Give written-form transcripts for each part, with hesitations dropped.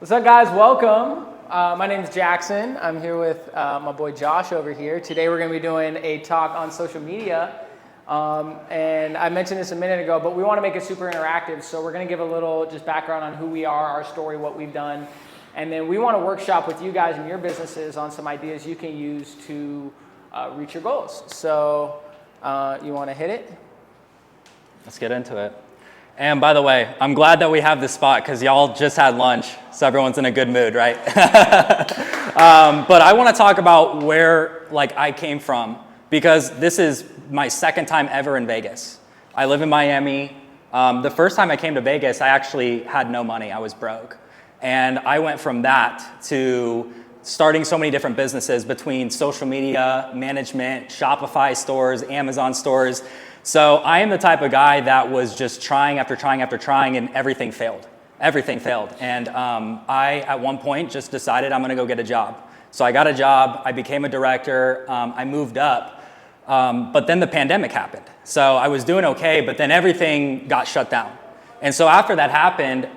What's up, guys? Welcome. My name is Jackson. I'm here with my boy Josh over here. Today we're going to be doing a talk on social media. And I mentioned this a minute ago, but we want to make it super interactive. So we're going to give a little just background on who we are, our story, what we've done. And then we want to workshop with you guys and your businesses on some ideas you can use to reach your goals. So you want to hit it? Let's get into it. And by the way, I'm glad that we have this spot because y'all just had lunch, so everyone's in a good mood, right? But I want to talk about where I came from, because this is my second time ever in Vegas. I live in Miami. The first time I came to Vegas, I actually had no money. I was broke. And I went from that to starting so many different businesses between social media, management, Shopify stores, Amazon stores. So I am the type of guy that was just trying after trying after trying, and everything failed. Everything failed. And I, at one point, just decided I'm gonna go get a job. So I got a job, I became a director, I moved up, but then the pandemic happened. So I was doing okay, but then everything got shut down. And so after that happened,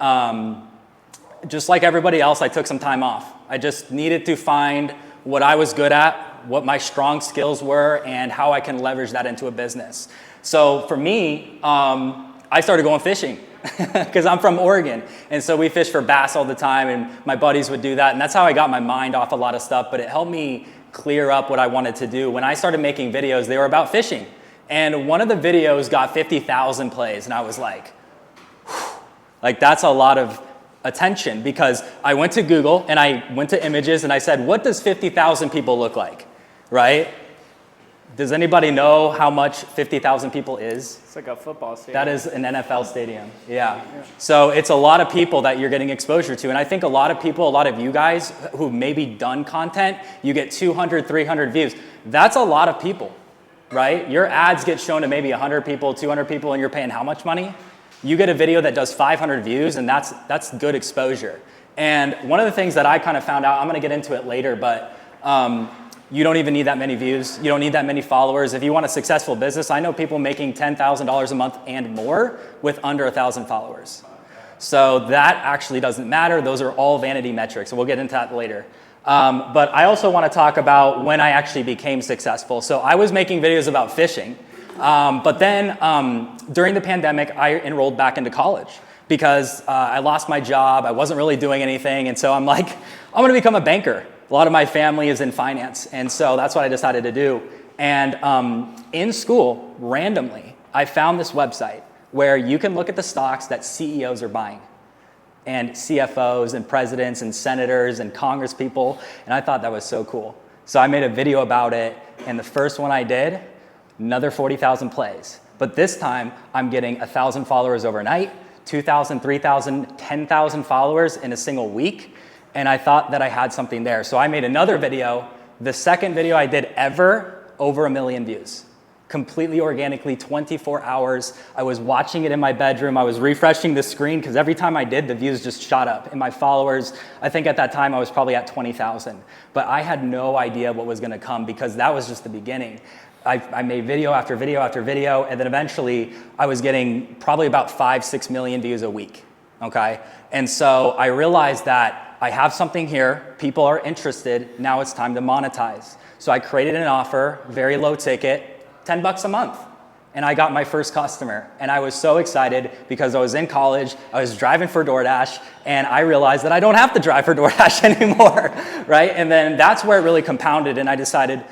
just like everybody else, I took some time off. I just needed to find what I was good at, what my strong skills were, and how I can leverage that into a business. So for me, I started going fishing because I'm from Oregon. And so we fish for bass all the time, and my buddies would do that. And that's how I got my mind off a lot of stuff, but it helped me clear up what I wanted to do. When I started making videos, they were about fishing. And one of the videos got 50,000 plays, and I was like, that's a lot of attention, because I went to Google and I went to images and I said, what does 50,000 people look like, right? Does anybody know how much 50,000 people is? It's like a football stadium. That is an NFL stadium, yeah. So it's a lot of people that you're getting exposure to. And I think a lot of people, a lot of you guys who maybe done content, you get 200, 300 views. That's a lot of people, right? Your ads get shown to maybe 100 people, 200 people, and you're paying how much money? You get a video that does 500 views, and that's good exposure. And one of the things that I kind of found out, I'm gonna get into it later, but you don't even need that many views. You don't need that many followers. If you want a successful business, I know people making $10,000 a month and more with under 1,000 followers. So that actually doesn't matter. Those are all vanity metrics, and we'll get into that later. But I also want to talk about when I actually became successful. So I was making videos about fishing, but then during the pandemic, I enrolled back into college because I lost my job. I wasn't really doing anything, and so I'm like, I'm going to become a banker. A lot of my family is in finance, and so that's what I decided to do. And in school, randomly, I found this website where you can look at the stocks that CEOs are buying, and CFOs and presidents and senators and Congress people, and I thought that was so cool. So I made a video about it, and the first one I did, another 40,000 plays. But this time, I'm getting 1,000 followers overnight, 2,000, 3,000, 10,000 followers in a single week. And I thought that I had something there. So I made another video, the second video I did ever, over 1 million views. Completely organically, 24 hours. I was watching it in my bedroom. I was refreshing the screen because every time I did, the views just shot up. And my followers, I think at that time I was probably at 20,000. But I had no idea what was gonna come because that was just the beginning. I made video after video after video, and then eventually I was getting probably about 5-6 million views a week, okay? And so I realized that I have something here, people are interested, now it's time to monetize. So I created an offer, very low ticket, $10 a month. And I got my first customer. And I was so excited because I was in college, I was driving for DoorDash, and I realized that I don't have to drive for DoorDash anymore, right? And then that's where it really compounded, and I decided,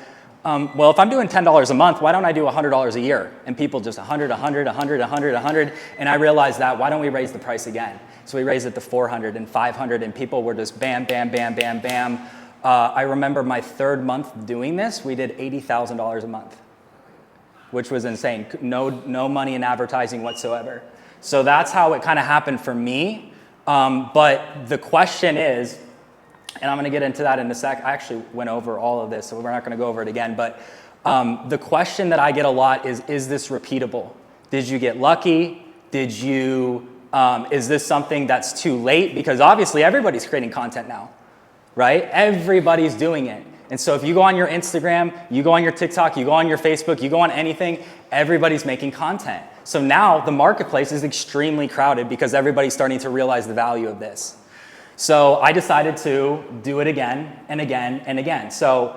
well, if I'm doing $10 a month, why don't I do $100 a year? And people just 100, 100, 100, 100, 100. And I realized that, why don't we raise the price again? So we raised it to 400 and 500, and people were just bam, bam, bam, bam, bam. I remember my third month doing this, we did $80,000 a month, which was insane. No money in advertising whatsoever. So that's how it kind of happened for me. But the question is, and I'm going to get into that in a sec. I actually went over all of this, so we're not going to go over it again. But the question that I get a lot is this repeatable? Did you get lucky? Is this something that's too late? Because obviously everybody's creating content now, right? Everybody's doing it. And so if you go on your Instagram, you go on your TikTok, you go on your Facebook, you go on anything, everybody's making content. So now the marketplace is extremely crowded because everybody's starting to realize the value of this. So I decided to do it again and again and again. So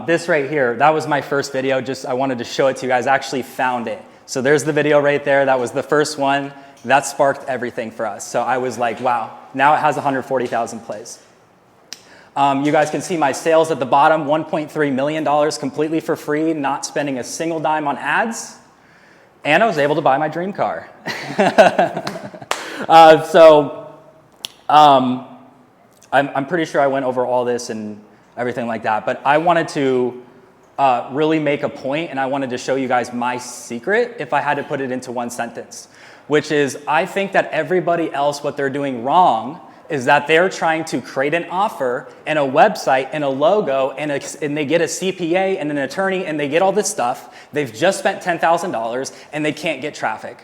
this right here, that was my first video. Just I wanted to show it to you guys. I actually found it. So there's the video right there. That was the first one. That sparked everything for us. So I was like, wow, now it has 140,000 plays. You guys can see my sales at the bottom, $1.3 million completely for free, not spending a single dime on ads. And I was able to buy my dream car. I'm pretty sure I went over all this and everything like that, but I wanted to really make a point, and I wanted to show you guys my secret if I had to put it into one sentence, which is I think that everybody else, what they're doing wrong is that they're trying to create an offer and a website and a logo and they get a CPA and an attorney and they get all this stuff. They've just spent $10,000 and they can't get traffic.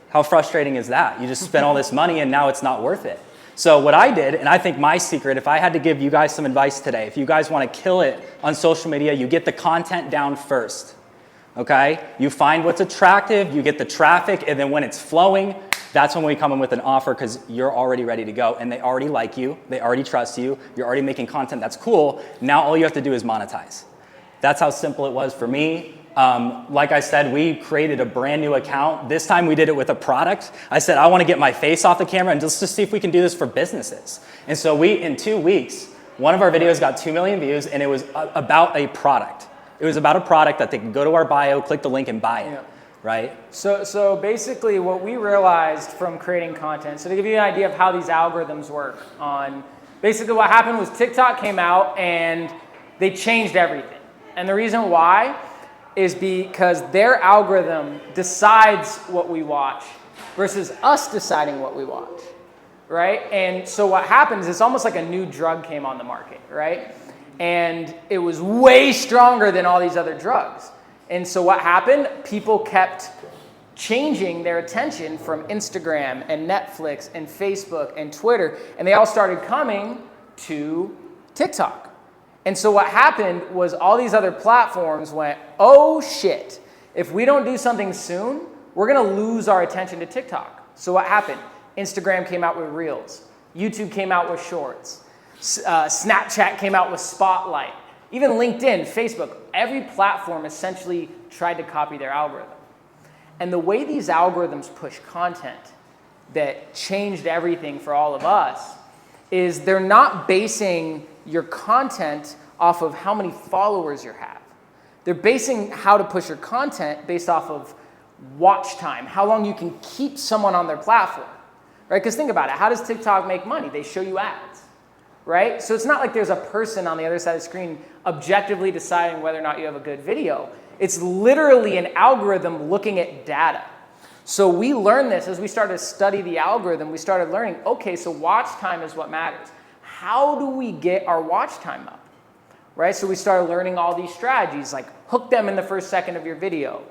How frustrating is that? You just spent all this money and now it's not worth it. So what I did, and I think my secret, if I had to give you guys some advice today, if you guys want to kill it on social media, you get the content down first, okay? You find what's attractive, you get the traffic, and then when it's flowing, that's when we come in with an offer because you're already ready to go and they already like you, they already trust you, you're already making content that's cool. Now all you have to do is monetize. That's how simple it was for me. Like I said, we created a brand new account. This time we did it with a product. I said, I want to get my face off the camera and just to see if we can do this for businesses. And so in 2 weeks, one of our videos got 2 million views and it was about a product. It was about a product that they could go to our bio, click the link and buy it. Yeah. Right? So basically what we realized from creating content, so to give you an idea of how these algorithms work basically what happened was TikTok came out and they changed everything. And the reason why is because their algorithm decides what we watch versus us deciding what we watch, right? And so what happens is it's almost like a new drug came on the market, right? And it was way stronger than all these other drugs. And so what happened? People kept changing their attention from Instagram and Netflix and Facebook and Twitter, and they all started coming to TikTok. And so what happened was all these other platforms went, oh shit, if we don't do something soon, we're gonna lose our attention to TikTok. So what happened? Instagram came out with Reels. YouTube came out with Shorts. Snapchat came out with Spotlight. Even LinkedIn, Facebook, every platform essentially tried to copy their algorithm. And the way these algorithms push content that changed everything for all of us is they're not basing your content off of how many followers you have. They're basing how to push your content based off of watch time, how long you can keep someone on their platform, right? Because think about it, how does TikTok make money? They show you ads, right? So it's not like there's a person on the other side of the screen objectively deciding whether or not you have a good video. It's literally an algorithm looking at data. So we learned this as we started to study the algorithm. We started learning, okay, so watch time is what matters. How do we get our watch time up, right? So we started learning all these strategies, like hook them in the first second of your video.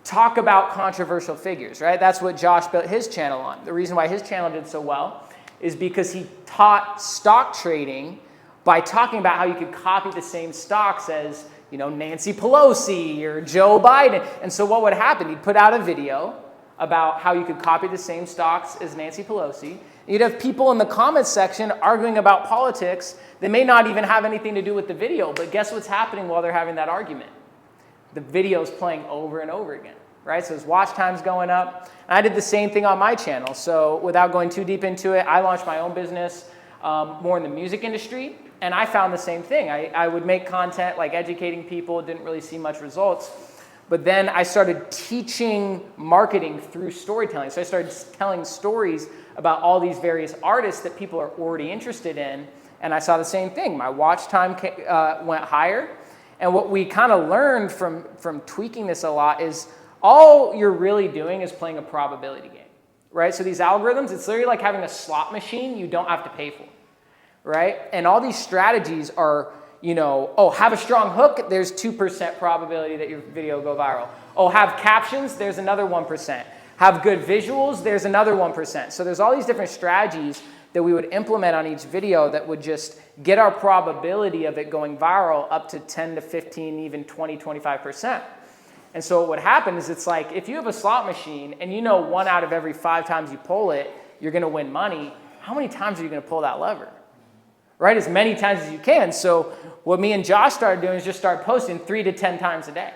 Talk about controversial figures, right? That's what Josh built his channel on. The reason why his channel did so well is because he taught stock trading by talking about how you could copy the same stocks as, you know, Nancy Pelosi or Joe Biden. And so what would happen? He'd put out a video about how you could copy the same stocks as Nancy Pelosi. You'd have people in the comments section arguing about politics that may not even have anything to do with the video, but guess what's happening while they're having that argument? The video's playing over and over again, right? So his watch time's going up. And I did the same thing on my channel. So without going too deep into it, I launched my own business more in the music industry. And I found the same thing. I would make content like educating people, didn't really see much results. But then I started teaching marketing through storytelling. So I started telling stories about all these various artists that people are already interested in. And I saw the same thing. My watch time went higher. And what we kind of learned from tweaking this a lot is all you're really doing is playing a probability game, right? So these algorithms, it's literally like having a slot machine you don't have to pay for, right? And all these strategies are, you know, oh, have a strong hook, there's 2% probability that your video will go viral. Oh, have captions, there's another 1%. Have good visuals, there's another 1%. So there's all these different strategies that we would implement on each video that would just get our probability of it going viral up to 10 to 15, even 20, 25%. And so what would happen is it's like if you have a slot machine and you know 1 out of every 5 times you pull it, you're going to win money, how many times are you going to pull that lever? Right? As many times as you can. So what me and Josh started doing is just start posting 3 to 10 times a day.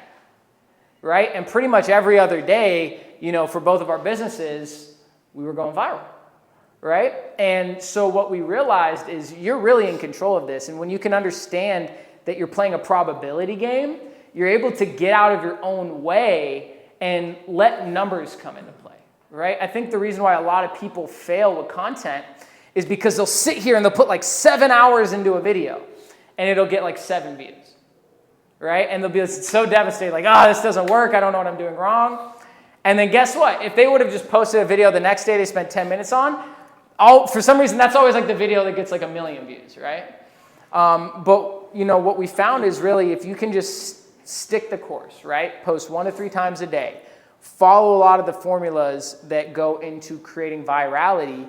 Right? And pretty much every other day, for both of our businesses, we were going viral. Right? And so what we realized is you're really in control of this. And when you can understand that you're playing a probability game, you're able to get out of your own way and let numbers come into play. Right? I think the reason why a lot of people fail with content is because they'll sit here and they'll put like 7 hours into a video and it'll get like 7 views. Right? And they'll be so devastated, like, this doesn't work. I don't know what I'm doing wrong. And then guess what? If they would have just posted a video the next day they spent 10 minutes on, for some reason, that's always like the video that gets like 1 million views, right? But what we found is really if you can just stick the course, right? Post 1 to 3 times a day, follow a lot of the formulas that go into creating virality,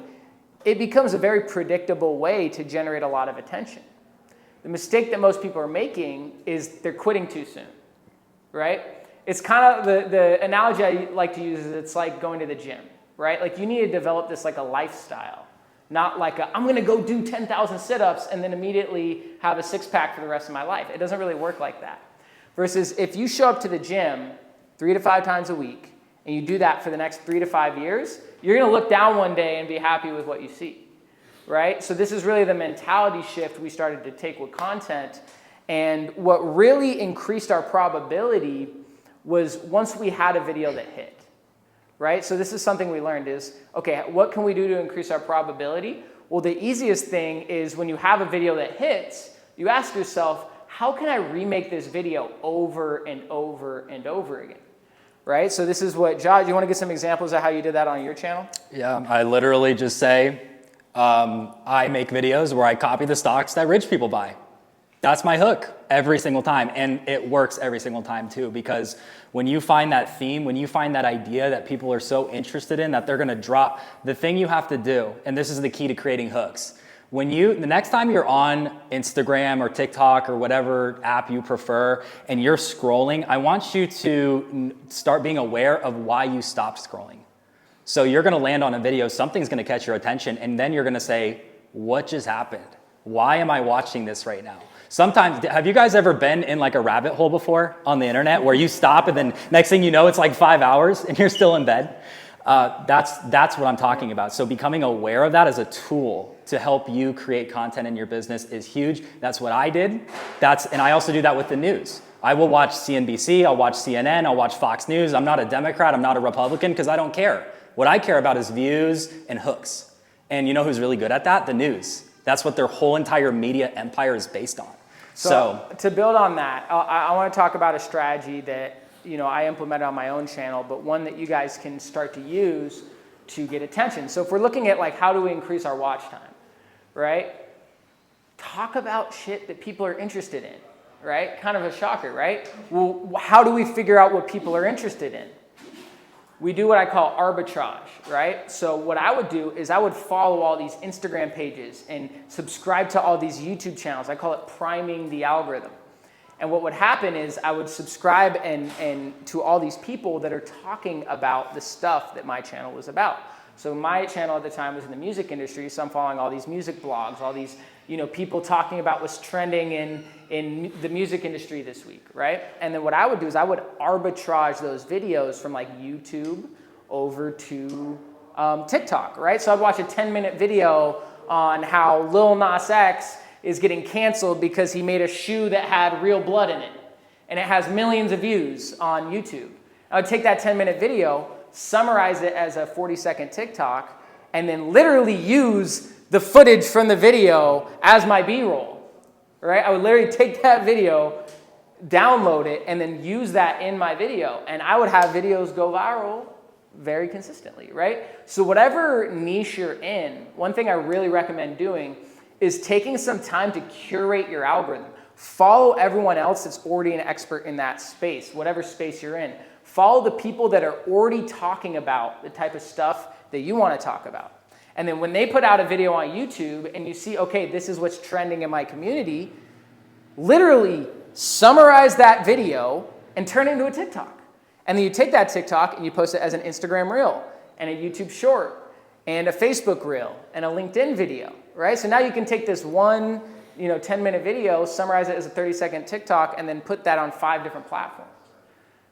it becomes a very predictable way to generate a lot of attention. The mistake that most people are making is they're quitting too soon, right? It's kind of the analogy I like to use is it's like going to the gym. Right? Like you need to develop this like a lifestyle, not like I'm going to go do 10,000 sit-ups and then immediately have a six-pack for the rest of my life. It doesn't really work like that. Versus if you show up to the gym 3 to 5 times a week and you do that for the next 3 to 5 years, you're going to look down one day and be happy with what you see. Right? So this is really the mentality shift we started to take with content. And what really increased our probability was once we had a video that hit. Right? So this is something we learned is, okay, what can we do to increase our probability? Well, the easiest thing is when you have a video that hits, you ask yourself, how can I remake this video over and over and over again? Right? So this is what, Josh, you want to give some examples of how you did that on your channel? Yeah, I literally just say, I make videos where I copy the stocks that rich people buy. That's my hook every single time. And it works every single time too, because when you find that theme, when you find that idea that people are so interested in that they're going to drop, the thing you have to do, and this is the key to creating hooks. The next time you're on Instagram or TikTok or whatever app you prefer and you're scrolling, I want you to start being aware of why you stopped scrolling. So you're going to land on a video, something's going to catch your attention, and then you're going to say, what just happened? Why am I watching this right now? Sometimes, have you guys ever been in like a rabbit hole before on the internet where you stop and then next thing you know, it's like 5 hours and you're still in bed? That's what I'm talking about. So becoming aware of that as a tool to help you create content in your business is huge. That's what I did. And I also do that with the news. I will watch CNBC, I'll watch CNN, I'll watch Fox News. I'm not a Democrat, I'm not a Republican because I don't care. What I care about is views and hooks. And you know who's really good at that? The news. That's what their whole entire media empire is based on. So to build on that, I want to talk about a strategy that I implemented on my own channel, but one that you guys can start to use to get attention. So if we're looking at like how do we increase our watch time, right? Talk about shit that people are interested in, right? Kind of a shocker, right? Well, how do we figure out what people are interested in? We do what I call arbitrage, right? So what I would do is I would follow all these Instagram pages and subscribe to all these YouTube channels. I call it priming the algorithm. And what would happen is I would subscribe and to all these people that are talking about the stuff that my channel was about. So my channel at the time was in the music industry, so I'm following all these music blogs, all these people talking about what's trending in the music industry this week, right? And then what I would do is I would arbitrage those videos from like YouTube over to TikTok, right? So I'd watch a 10-minute video on how Lil Nas X is getting canceled because he made a shoe that had real blood in it. And it has millions of views on YouTube. I would take that 10-minute video, summarize it as a 40-second TikTok, and then literally use the footage from the video as my B-roll, right? I would literally take that video, download it, and then use that in my video. And I would have videos go viral very consistently, right? So whatever niche you're in, one thing I really recommend doing is taking some time to curate your algorithm. Follow everyone else that's already an expert in that space, whatever space you're in. Follow the people that are already talking about the type of stuff that you want to talk about. And then when they put out a video on YouTube and you see, okay, this is what's trending in my community, literally summarize that video and turn it into a TikTok. And then you take that TikTok and you post it as an Instagram reel and a YouTube short. and a Facebook reel and a LinkedIn video, right? So now you can take this one 10-minute video, summarize it as a 30-second TikTok, and then put that on 5 different platforms,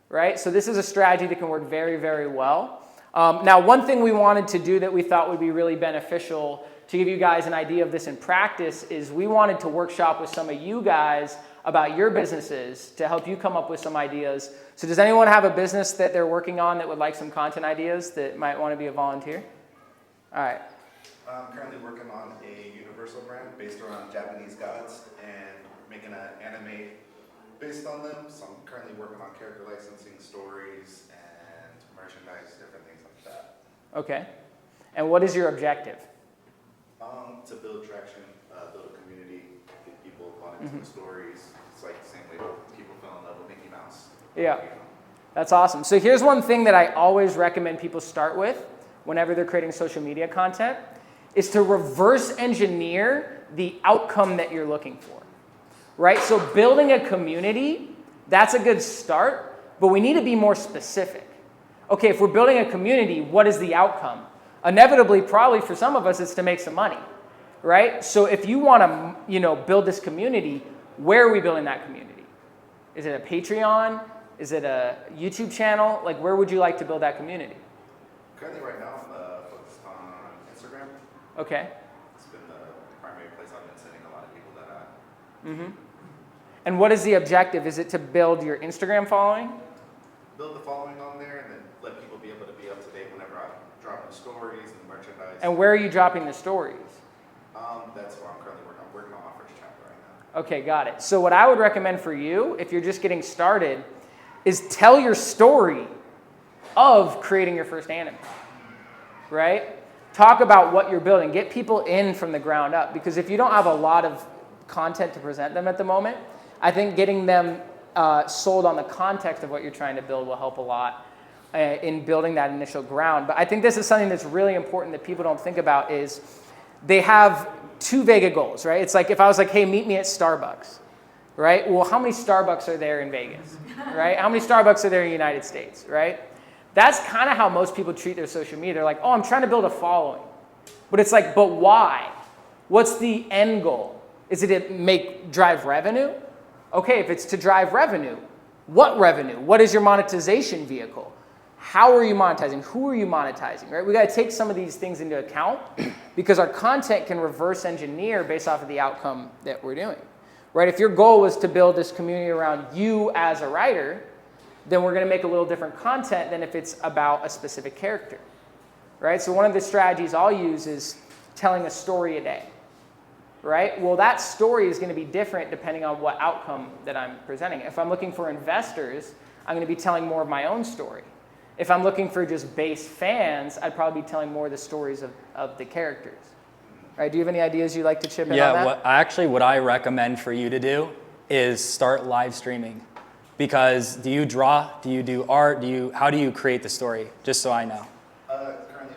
right? So this is a strategy that can work very, very well. Now, one thing we wanted to do that we thought would be really beneficial to give you guys an idea of this in practice is we wanted to workshop with some of you guys about your businesses to help you come up with some ideas. So does anyone have a business that they're working on that would like some content ideas that might want to be a volunteer? All right. I'm currently working on a universal brand based around Japanese gods and making an anime based on them. So I'm currently working on character licensing, stories, and merchandise, different things like that. Okay. And what is your objective? To build traction, build a community, get people bought into the stories. It's like the same way people fell in love with Mickey Mouse. Yeah. That's awesome. So here's one thing that I always recommend people start with whenever they're creating social media content is to reverse engineer the outcome that you're looking for, right? So building a community, that's a good start, but we need to be more specific. Okay, if we're building a community, what is the outcome? Inevitably, probably for some of us, it's to make some money, right? So if you want to, build this community, where are we building that community? Is it a Patreon? Is it a YouTube channel? Like, where would you like to build that community? Currently, right now, I'm focused on Instagram. Okay. It's been the primary place I've been sending a lot of people that And what is the objective? Is it to build your Instagram following? build the following on there and then let people be able to be up to date whenever I drop the stories and merchandise. And where are you dropping the stories? That's where I'm currently working. I'm working on my first chapter right now. Okay, got it. So what I would recommend for you, if you're just getting started, is tell your story of creating your first anime, right? Talk about what you're building. Get people in from the ground up, because if you don't have a lot of content to present them at the moment, I think getting them sold on the context of what you're trying to build will help a lot in building that initial ground. But I think this is something that's really important that people don't think about is they have too vague of goals, right? It's like if I was like, hey, meet me at Starbucks, right? Well, how many Starbucks are there in Vegas, right? How many Starbucks are there in the United States, right? That's kind of how most people treat their social media. They're like, oh, I'm trying to build a following. But it's like, but why? What's the end goal? Is it to drive revenue? Okay, if it's to drive revenue, what revenue? What is your monetization vehicle? How are you monetizing? Who are you monetizing, right? We got to take some of these things into account because our content can reverse engineer based off of the outcome that we're doing, right? If your goal was to build this community around you as a writer, then we're going to make a little different content than if it's about a specific character, right? So one of the strategies I'll use is telling a story a day, right? Well, that story is going to be different depending on what outcome that I'm presenting. If I'm looking for investors, I'm going to be telling more of my own story. If I'm looking for just base fans, I'd probably be telling more of the stories of the characters. Right? Do you have any ideas you'd like to chip in on that? Yeah, what I recommend for you to do is start live streaming. Because do you draw? Do you do art? How do you create the story? Just so I know. Currently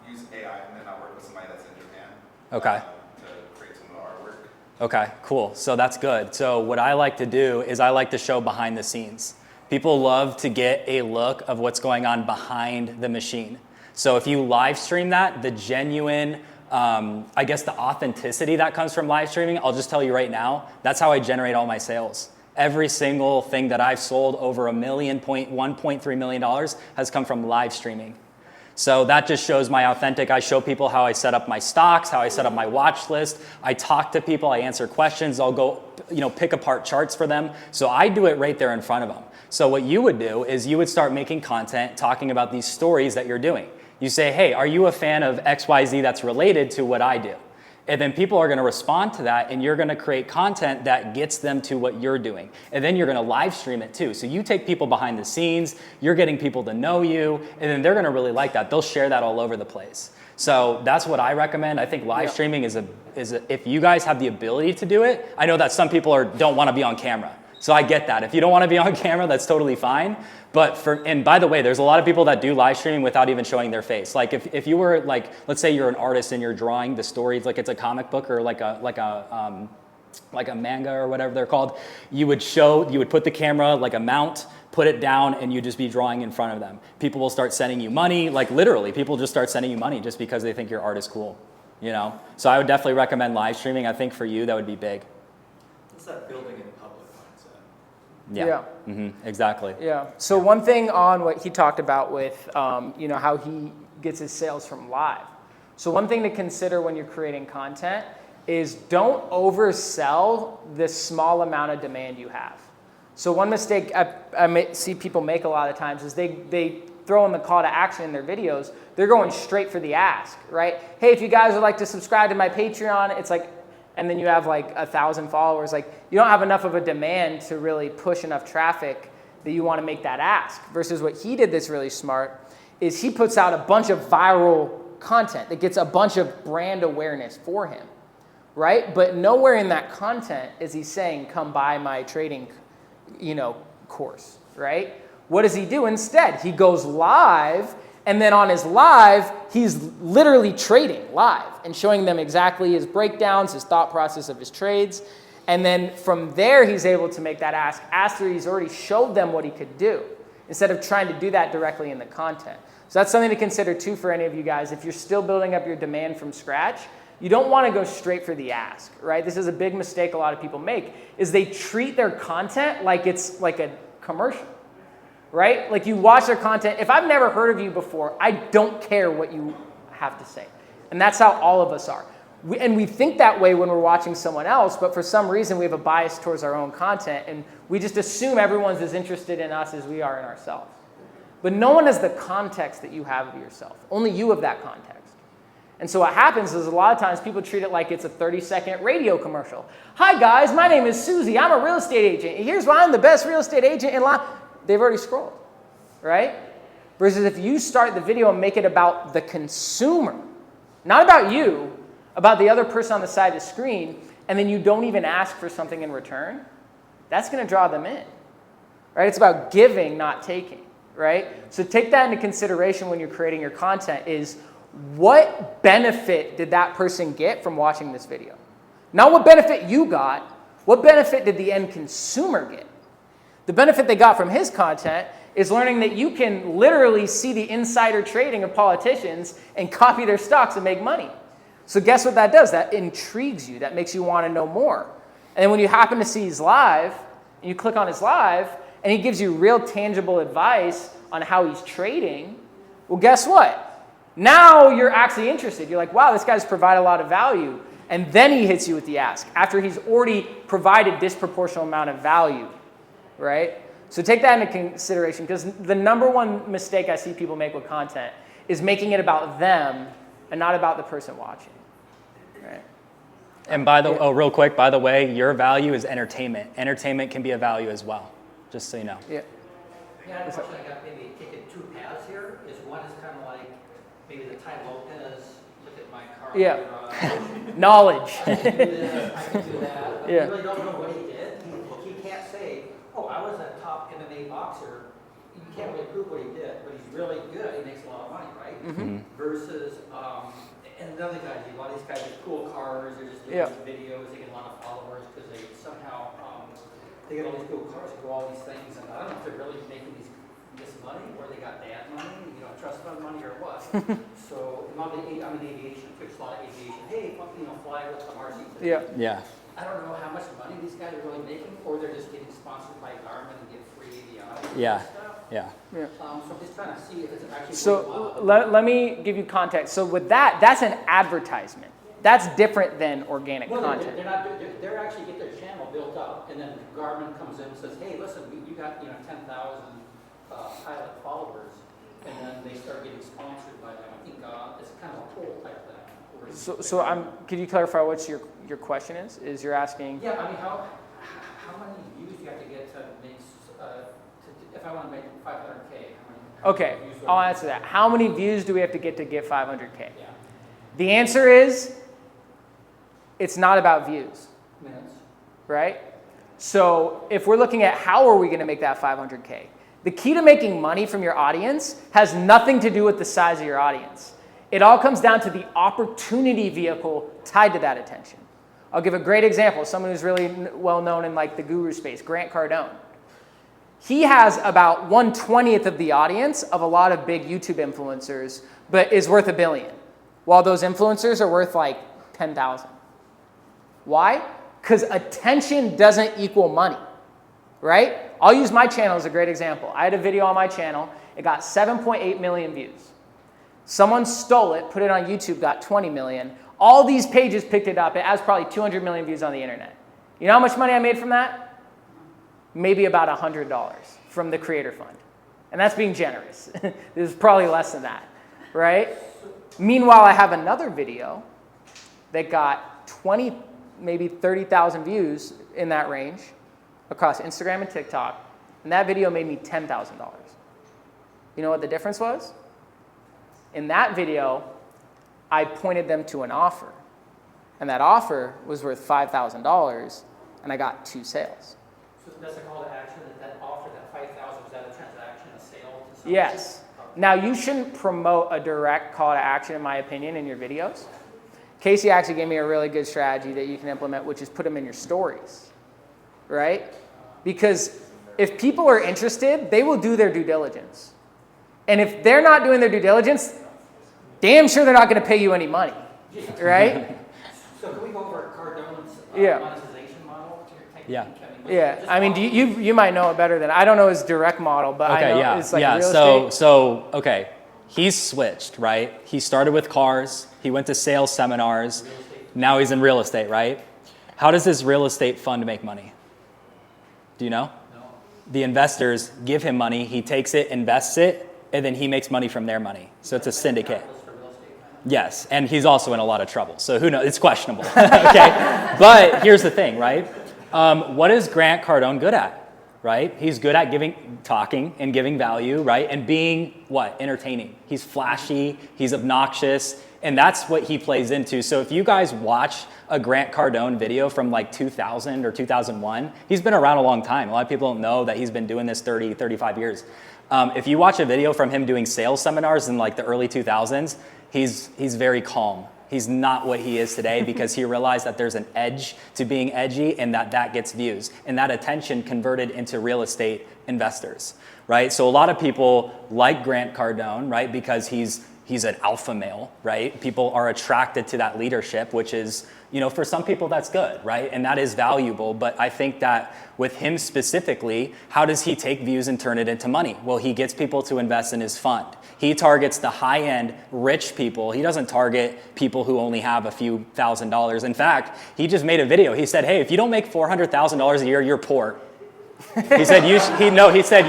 use AI and then I work with somebody that's in Japan. Okay. To create some of the artwork. Okay, cool. So that's good. So what I like to do is I like to show behind the scenes. People love to get a look of what's going on behind the machine. So if you live stream that, the genuine, the authenticity that comes from live streaming, I'll just tell you right now, that's how I generate all my sales. Every single thing that I've sold over $1.3 million has come from live streaming. So that just shows my authentic. I show people how I set up my stocks, how I set up my watch list. I talk to people, I answer questions, I'll go, pick apart charts for them. So I do it right there in front of them. So what you would do is you would start making content talking about these stories that you're doing. You say, hey, are you a fan of XYZ that's related to what I do? And then people are going to respond to that, and you're going to create content that gets them to what you're doing. And then you're going to live stream it too. So you take people behind the scenes, you're getting people to know you, and then they're going to really like that. They'll share that all over the place. So that's what I recommend. I think live streaming is if you guys have the ability to do it. I know that some people don't want to be on camera. So I get that. If you don't want to be on camera, that's totally fine. And by the way, there's a lot of people that do live streaming without even showing their face. Like if you were let's say you're an artist and you're drawing the stories like it's a comic book or like a manga or whatever they're called, you would put the camera like a mount put it down and you just be drawing in front of them. People will start sending you money, like literally, people just start sending you money just because they think your art is cool, you know? So I would definitely recommend live streaming. I think for you, that would be big. It's that building in public mindset. Yeah. Exactly. Yeah. So one thing on what he talked about with, you know, how he gets his sales from live. So one thing to consider when you're creating content is don't oversell the small amount of demand you have. So one mistake I see people make a lot of times is they throw in the call to action in their videos. They're going straight for the ask, right? Hey, if you guys would like to subscribe to my Patreon, it's like, and then you have like 1,000 followers. Like you don't have enough of a demand to really push enough traffic that you want to make that ask. Versus what he did that's really smart is he puts out a bunch of viral content that gets a bunch of brand awareness for him, right? But nowhere in that content is he saying, come buy my trading, you know, course, right? What does he do instead? He goes live, and then on his live, he's literally trading live and showing them exactly his breakdowns, his thought process of his trades. And then from there, he's able to make that ask after he's already showed them what he could do, instead of trying to do that directly in the content. So that's something to consider too for any of you guys. If you're still building up your demand from scratch, you don't want to go straight for the ask, right? This is a big mistake a lot of people make, is they treat their content like it's like a commercial, right? Like you watch their content. If I've never heard of you before, I don't care what you have to say. And that's how all of us are. We think that way when we're watching someone else, but for some reason we have a bias towards our own content, and we just assume everyone's as interested in us as we are in ourselves. But no one has the context that you have of yourself. Only you have that context. And so what happens is a lot of times people treat it like it's a 30-second radio commercial. Hi guys, my name is Susie. I'm a real estate agent. Here's why I'm the best real estate agent in line. They've already scrolled, right? Versus if you start the video and make it about the consumer, not about you, about the other person on the side of the screen, and then you don't even ask for something in return, that's going to draw them in, right? It's about giving, not taking, right? So take that into consideration when you're creating your content is what benefit did that person get from watching this video? Not what benefit you got, what benefit did the end consumer get? The benefit they got from his content is learning that you can literally see the insider trading of politicians and copy their stocks and make money. So guess what that does? That intrigues you. That makes you want to know more. And then when you happen to see his live, and you click on his live, and he gives you real tangible advice on how he's trading, well, guess what? Now you're actually interested. You're like, wow, this guy's provided a lot of value. And then he hits you with the ask after he's already provided disproportionate amount of value, right? So take that into consideration, because the number one mistake I see people make with content is making it about them and not about the person watching. Right. And real quick, by the way, your value is entertainment. Entertainment can be a value as well, just so you know. Yeah. Yeah, unfortunately, I got maybe taken two paths here. One is kind of like maybe the Ty Lopez, look at my car. Yeah. Knowledge. I can do this, I can do that. But Yeah. you really don't know what he did. He can't say, oh, I was a top MMA boxer. You can't really prove what he did, but he's really good. He makes a lot of money, right? Mm-hmm. Versus, and another guy, a lot of these guys with cool cars, they're just doing these videos, they get a lot of followers because they somehow, they get all these cool cars, they do all these things, and I don't know if they're really making this money, or they got bad money, you know, trust fund money or what. So, I'm in aviation, there's a lot of aviation, hey, fly with the RC. Yeah. Yeah. I don't know how much money these guys are really making, or they're just getting sponsored by Garmin and get free avionics Yeah. and stuff. Yeah. So I'm just trying to see if it's actually So let me give you context. So with that, that's an advertisement. That's different than organic content. They're actually get their channel built up, and then Garmin comes in and says, hey, listen, you got 10,000 pilot followers, and then they start getting sponsored by them. I think it's kind of a pull type thing. So could you clarify what your question is? Is you're asking? Yeah, I mean, how many views do you have to get to make, if I want to make 500K, how many Okay, views I'll answer that. How many views do we have to get 500K? Yeah. The answer is, it's not about views, Minutes. right? So if we're looking at how are we going to make that 500K, the key to making money from your audience has nothing to do with the size of your audience. It all comes down to the opportunity vehicle tied to that attention. I'll give a great example. Someone who's really well known in like the guru space, Grant Cardone. He has about 1/20th of the audience of a lot of big YouTube influencers, but is worth $1 billion, while those influencers are worth like 10,000. Why? Because attention doesn't equal money, right? I'll use my channel as a great example. I had a video on my channel. It got 7.8 million views. Someone stole it, put it on YouTube, got 20 million. All these pages picked it up. It has probably 200 million views on the internet. You know how much money I made from that? Maybe about $100 from the Creator Fund. And that's being generous. This is probably less than that, right? Meanwhile, I have another video that got 20, maybe 30,000 views in that range across Instagram and TikTok. And that video made me $10,000. You know what the difference was? In that video, I pointed them to an offer. And that offer was worth $5,000, and I got 2 sales. So that's a call to action, that offer, that 5,000, was that a transaction, a sale? To someone? Yes. Now, you shouldn't promote a direct call to action, in my opinion, in your videos. Casey actually gave me a really good strategy that you can implement, which is put them in your stories, right? Because if people are interested, they will do their due diligence. And if they're not doing their due diligence, damn sure they're not going to pay you any money, right? So can we go over Cardone's Yeah. monetization model? Yeah. Yeah, I mean, you might know it better than I don't know his direct model, but I know it's like real estate. So okay, he's switched, right? He started with cars. He went to sales seminars. Now he's in real estate, right? How does this real estate fund make money? Do you know? No. The investors give him money. He takes it, invests it, and then he makes money from their money. So it's a syndicate. Yes, and he's also in a lot of trouble. So who knows? It's questionable. Okay, but here's the thing, right? What is Grant Cardone good at? Right? He's good at talking and giving value, right? And being what? Entertaining. He's flashy. He's obnoxious, and that's what he plays into. So if you guys watch a Grant Cardone video from like 2000 or 2001, he's been around a long time. A lot of people don't know that he's been doing this 30, 35 years. If you watch a video from him doing sales seminars in like the early 2000s, he's very calm. He's not what he is today because he realized that there's an edge to being edgy and that gets views. And that attention converted into real estate investors, right? So a lot of people like Grant Cardone, right? Because he's an alpha male, right? People are attracted to that leadership, which is, for some people that's good, right? And that is valuable. But I think that with him specifically, how does he take views and turn it into money? Well, he gets people to invest in his fund. He targets the high-end rich people. He doesn't target people who only have a few $1,000s. In fact, he just made a video. He said, hey, if you don't make $400,000 a year, you're poor. He said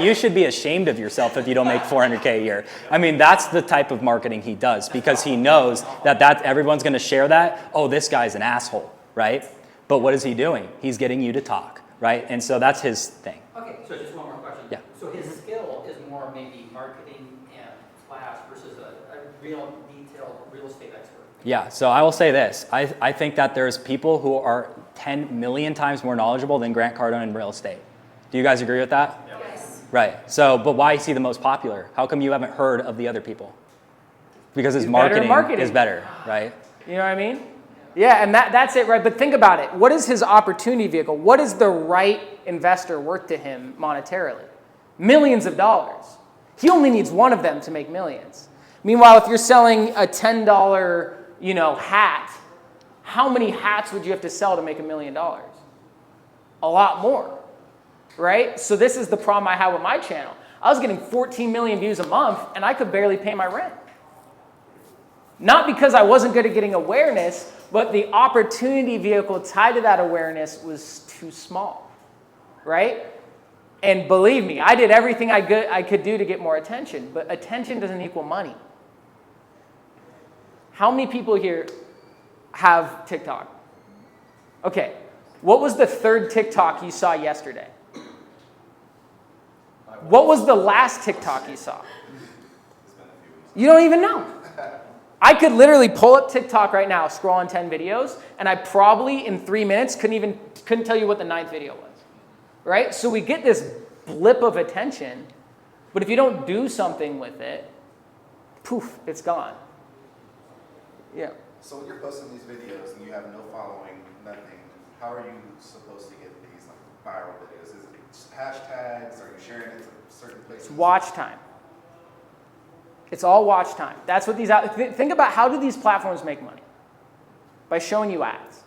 you should be ashamed of yourself if you don't make $400K a year. I mean, that's the type of marketing he does because he knows that everyone's going to share that. Oh, this guy's an asshole, right? But what is he doing? He's getting you to talk, right? And so that's his thing. Okay, so just one more question. Yeah. So his skill is more maybe marketing and class versus a real detailed real estate expert. Yeah, so I will say this. I think that there's people who are 10 million times more knowledgeable than Grant Cardone in real estate. Do you guys agree with that? Yes. Right. So, but why is he the most popular? How come you haven't heard of the other people? Because his He's better at marketing is better, right? You know what I mean? Yeah, and that's it, right? But think about it. What is his opportunity vehicle? What is the right investor worth to him monetarily? Millions of dollars. He only needs one of them to make millions. Meanwhile, if you're selling a $10, hat, how many hats would you have to sell to make $1 million? A lot more. Right? So this is the problem I have with my channel. I was getting 14 million views a month, and I could barely pay my rent. Not because I wasn't good at getting awareness, but the opportunity vehicle tied to that awareness was too small. Right? And believe me, I did everything I could do to get more attention, but attention doesn't equal money. How many people here have TikTok? Okay. What was the third TikTok you saw yesterday? What was the last TikTok you saw? You don't even know. I could literally pull up TikTok right now, scroll on 10 videos, and I probably in 3 minutes couldn't tell you what the 9th video was. Right? So we get this blip of attention, but if you don't do something with it, poof, it's gone. Yeah. So when you're posting these videos and you have no following, nothing, how are you supposed to get these viral videos? Is it hashtags? Are you sharing it to certain places? It's watch time. It's all watch time. That's what these, think about how do these platforms make money? By showing you ads,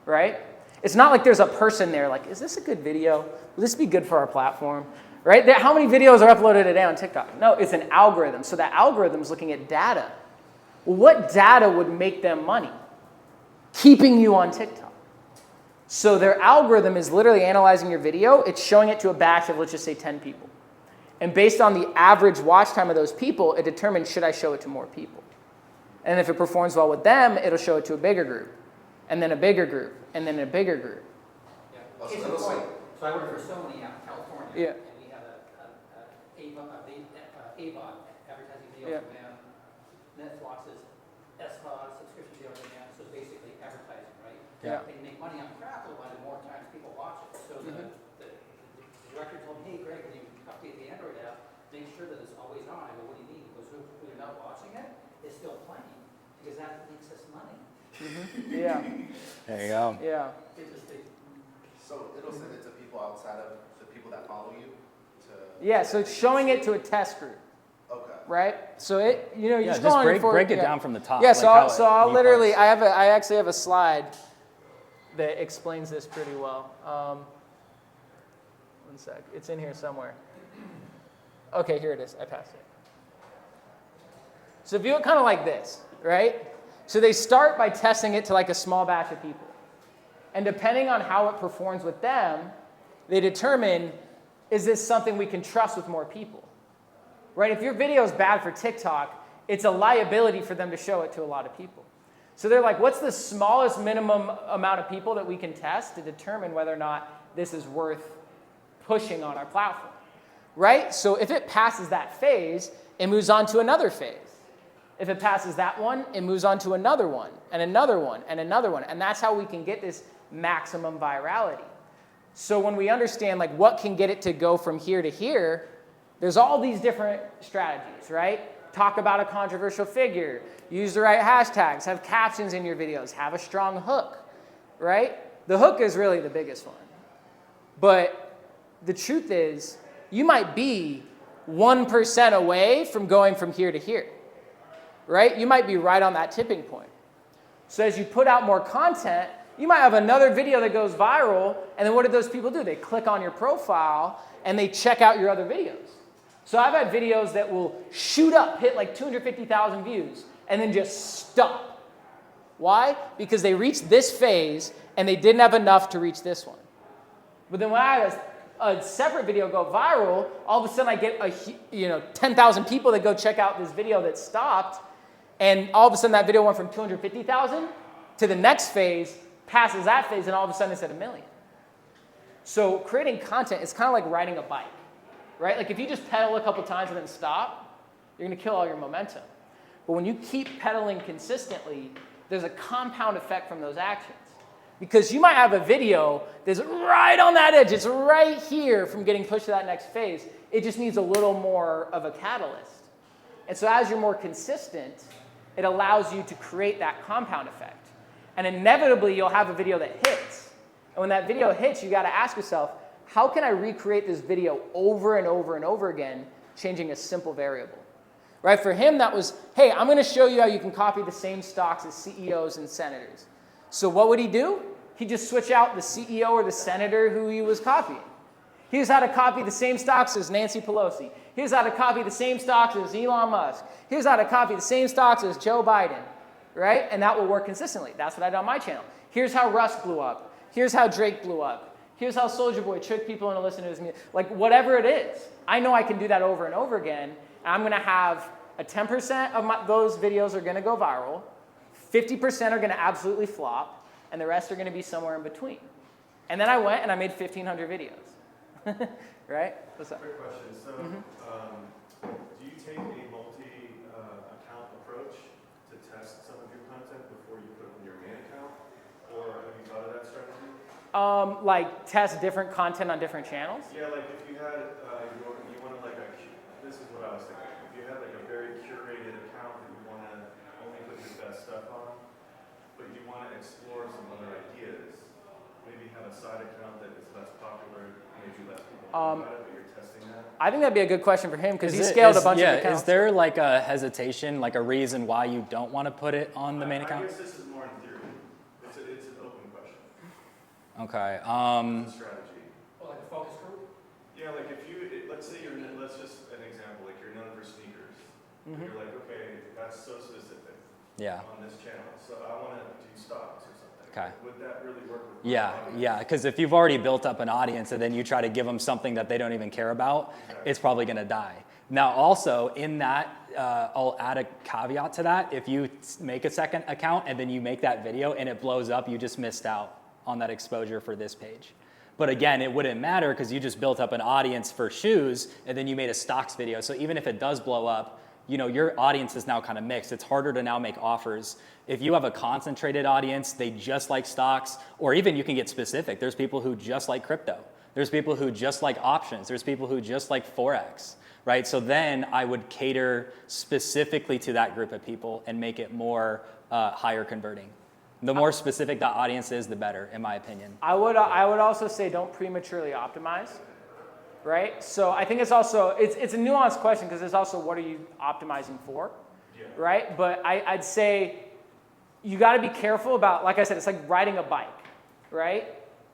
right? It's not like there's a person there like, is this a good video? Will this be good for our platform? Right? How many videos are uploaded a day on TikTok? No, it's an algorithm. So that algorithm's looking at data. Well, what data would make them money? Keeping you on TikTok. So their algorithm is literally analyzing your video. It's showing it to a batch of, let's just say, 10 people. And based on the average watch time of those people, it determines, should I show it to more people? And if it performs well with them, it'll show it to a bigger group, and then a bigger group, and then a bigger group. Yeah. Case in point, so I work for Sony out in California, Yeah. and we have a AVOD, advertising video Yeah. on demand. Netflix is SVOD, subscription video on demand, so basically advertising, right? Yeah. And you make money on Crackle by the more times people watch it. So the director told me, hey, Greg, when you update the Android app, make sure that it's always on. I go, what do you mean? He goes, when you're not watching it, it's still playing, because that makes us money. Yeah. There you go. Yeah. Interesting. So it'll send it to people outside of the people that follow you? Yeah, so it's showing it to a test group, Okay. right? So it, you know, you Yeah, just just go on your break it yeah. down from the top. Yeah, like so how I'll it literally, departs. I actually have a slide that explains this pretty well. One sec, it's in here somewhere. Okay, here it is, I passed it. So view it kind of like this, right? So they start by testing it to like a small batch of people. And depending on how it performs with them, they determine, is this something we can trust with more people? Right? If your video is bad for TikTok, it's a liability for them to show it to a lot of people. So they're like, what's the smallest minimum amount of people that we can test to determine whether or not this is worth pushing on our platform? Right? So if it passes that phase, it moves on to another phase. If it passes that one, it moves on to another one, and another one, and another one. And that's how we can get this maximum virality. So when we understand like what can get it to go from here to here, there's all these different strategies, right? Talk about a controversial figure, use the right hashtags, have captions in your videos, have a strong hook, right? The hook is really the biggest one. But the truth is, you might be 1% away from going from here to here, right? You might be right on that tipping point. So as you put out more content, you might have another video that goes viral, and then what do those people do? They click on your profile, and they check out your other videos. So I've had videos that will shoot up, hit like 250,000 views, and then just stop. Why? Because they reached this phase, and they didn't have enough to reach this one. But then when I had a separate video go viral, all of a sudden I get 10,000 people that go check out this video that stopped, and all of a sudden that video went from 250,000 to the next phase, passes that phase, and all of a sudden it's at 1 million. So creating content is kind of like riding a bike, right? Like if you just pedal a couple times and then stop, you're going to kill all your momentum. But when you keep pedaling consistently, there's a compound effect from those actions. Because you might have a video that's right on that edge. It's right here from getting pushed to that next phase. It just needs a little more of a catalyst. And so as you're more consistent, it allows you to create that compound effect. And inevitably, you'll have a video that hits. And when that video hits, you got to ask yourself, how can I recreate this video over and over and over again, changing a simple variable? Right? For him, that was, hey, I'm going to show you how you can copy the same stocks as CEOs and senators. So what would he do? He'd just switch out the CEO or the senator who he was copying. Here's how to copy the same stocks as Nancy Pelosi. Here's how to copy the same stocks as Elon Musk. Here's how to copy the same stocks as Joe Biden. Right? And that will work consistently. That's what I did on my channel. Here's how Russ blew up. Here's how Drake blew up. Here's how Soulja Boy tricked people into listening to his music. Like whatever it is, I know I can do that over and over again. And I'm going to have a 10% of those videos are going to go viral. 50% are going to absolutely flop. And the rest are going to be somewhere in between. And then I went and I made 1,500 videos. Right? What's up? Quick question. So, do you take a multi-account approach to test some of your content before you put it on your main account? Or have you thought of that strategy? Like test different content on different channels? Yeah, like if you had, you wanted like this is what I was thinking. If you had like a very curated account that you want to only put your best stuff on, but you want to explore some other ideas, maybe have a side account that is less popular, maybe less people know about it, but you're testing that? I think that'd be a good question for him because he scaled a bunch of accounts. Is there like a hesitation, like a reason why you don't want to put it on the main account? I guess this is more in theory. It's an open question. Okay. It's a strategy. Well, like a focus group? Yeah, like if you, let's say let's just an example, like you're known for sneakers. You're like, okay, that's so specific Yeah. on this channel. So I want to do stocks or something. Okay. Would that really work with my Yeah, audience? yeah, because if you've already built up an audience and then you try to give them something that they don't even care about, it's probably going to die. Now, also in that, I'll add a caveat to that. If you make a second account and then you make that video and it blows up, you just missed out on that exposure for this page. But again, it wouldn't matter because you just built up an audience for shoes and then you made a stocks video. So even if it does blow up, you know, your audience is now kind of mixed. It's harder to now make offers. If you have a concentrated audience, they just like stocks, or even you can get specific. There's people who just like crypto. There's people who just like options. There's people who just like Forex, right? So then I would cater specifically to that group of people and make it more higher converting. The more specific the audience is, the better, in my opinion. I would also say don't prematurely optimize, right? So I think it's also, it's a nuanced question because it's also what are you optimizing for, right? But I'd say you got to be careful about, like I said, it's like riding a bike, right?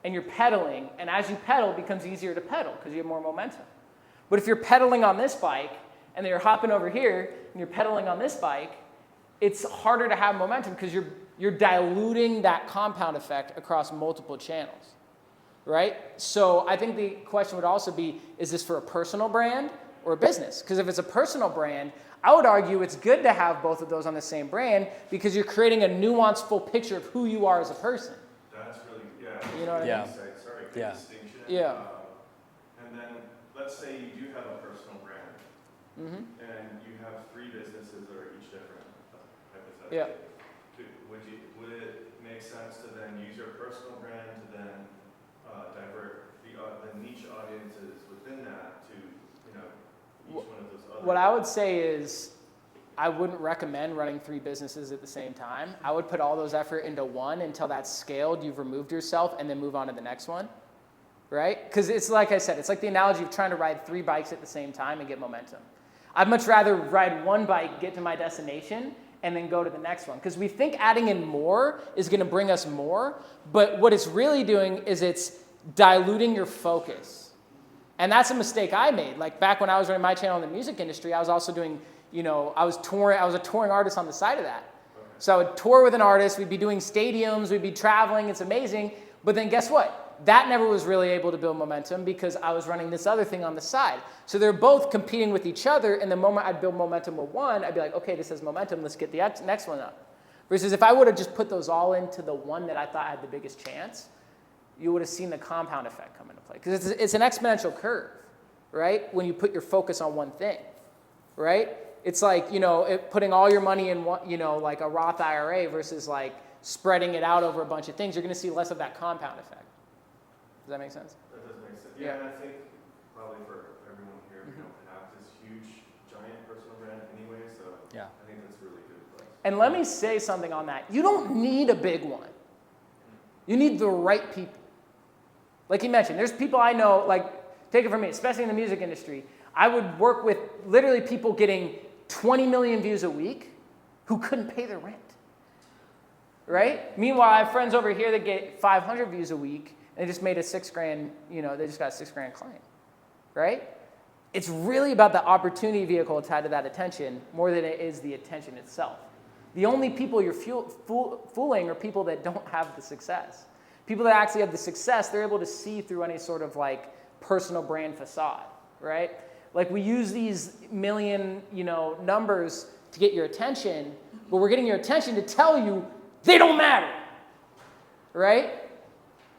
And you're pedaling, and as you pedal, it becomes easier to pedal because you have more momentum. But if you're pedaling on this bike, and then you're hopping over here, and you're pedaling on this bike, it's harder to have momentum because you're diluting that compound effect across multiple channels, right? So I think the question would also be, is this for a personal brand or a business? Because if it's a personal brand, I would argue it's good to have both of those on the same brand because you're creating a nuanced full picture of who you are as a person. That's really, You know what I mean? Yeah. Sorry, good Yeah. distinction. Yeah. And then let's say you do have a personal brand, and you have 3 businesses that are each different, hypothetically. Yeah. Would it make sense to then use your personal brand to then divert the niche audiences within that to, you know, each one of those other? What I would say is I wouldn't recommend running 3 businesses at the same time. I would put all those effort into one until that's scaled, you've removed yourself, and then move on to the next one, right? Because it's like I said, it's like the analogy of trying to ride 3 bikes at the same time and get momentum. I'd much rather ride 1 bike, get to my destination, and then go to the next one. Because we think adding in more is going to bring us more, but what it's really doing is it's diluting your focus. And that's a mistake I made. Like back when I was running my channel in the music industry, I was also doing, you know, I was a touring artist on the side of that. So I would tour with an artist, we'd be doing stadiums, we'd be traveling, it's amazing. But then guess what? That never was really able to build momentum because I was running this other thing on the side. So they're both competing with each other, and the moment I'd build momentum with one, I'd be like, okay, this has momentum, let's get the next one up. Versus if I would have just put those all into the one that I thought had the biggest chance, you would have seen the compound effect come into play. Because it's an exponential curve, right? When you put your focus on one thing, right? It's like, you know, putting all your money in one, you know, like a Roth IRA versus like spreading it out over a bunch of things, you're going to see less of that compound effect. Does that make sense? That does make sense. Yeah, and I think probably for everyone here, we don't have this huge, giant personal brand anyway, so Yeah. I think that's really good advice. And let me say something on that. You don't need a big one. You need the right people. Like you mentioned, there's people I know, like, take it from me, especially in the music industry, I would work with literally people getting 20 million views a week who couldn't pay their rent. Right? Meanwhile, I have friends over here that get 500 views a week and they just made a $6,000, you know, they just got a $6,000 client. Right? It's really about the opportunity vehicle tied to that attention more than it is the attention itself. The only people you're fooling are people that don't have the success. People that actually have the success, they're able to see through any sort of like personal brand facade, right? Like we use these million, you know, numbers to get your attention, but we're getting your attention to tell you they don't matter, right?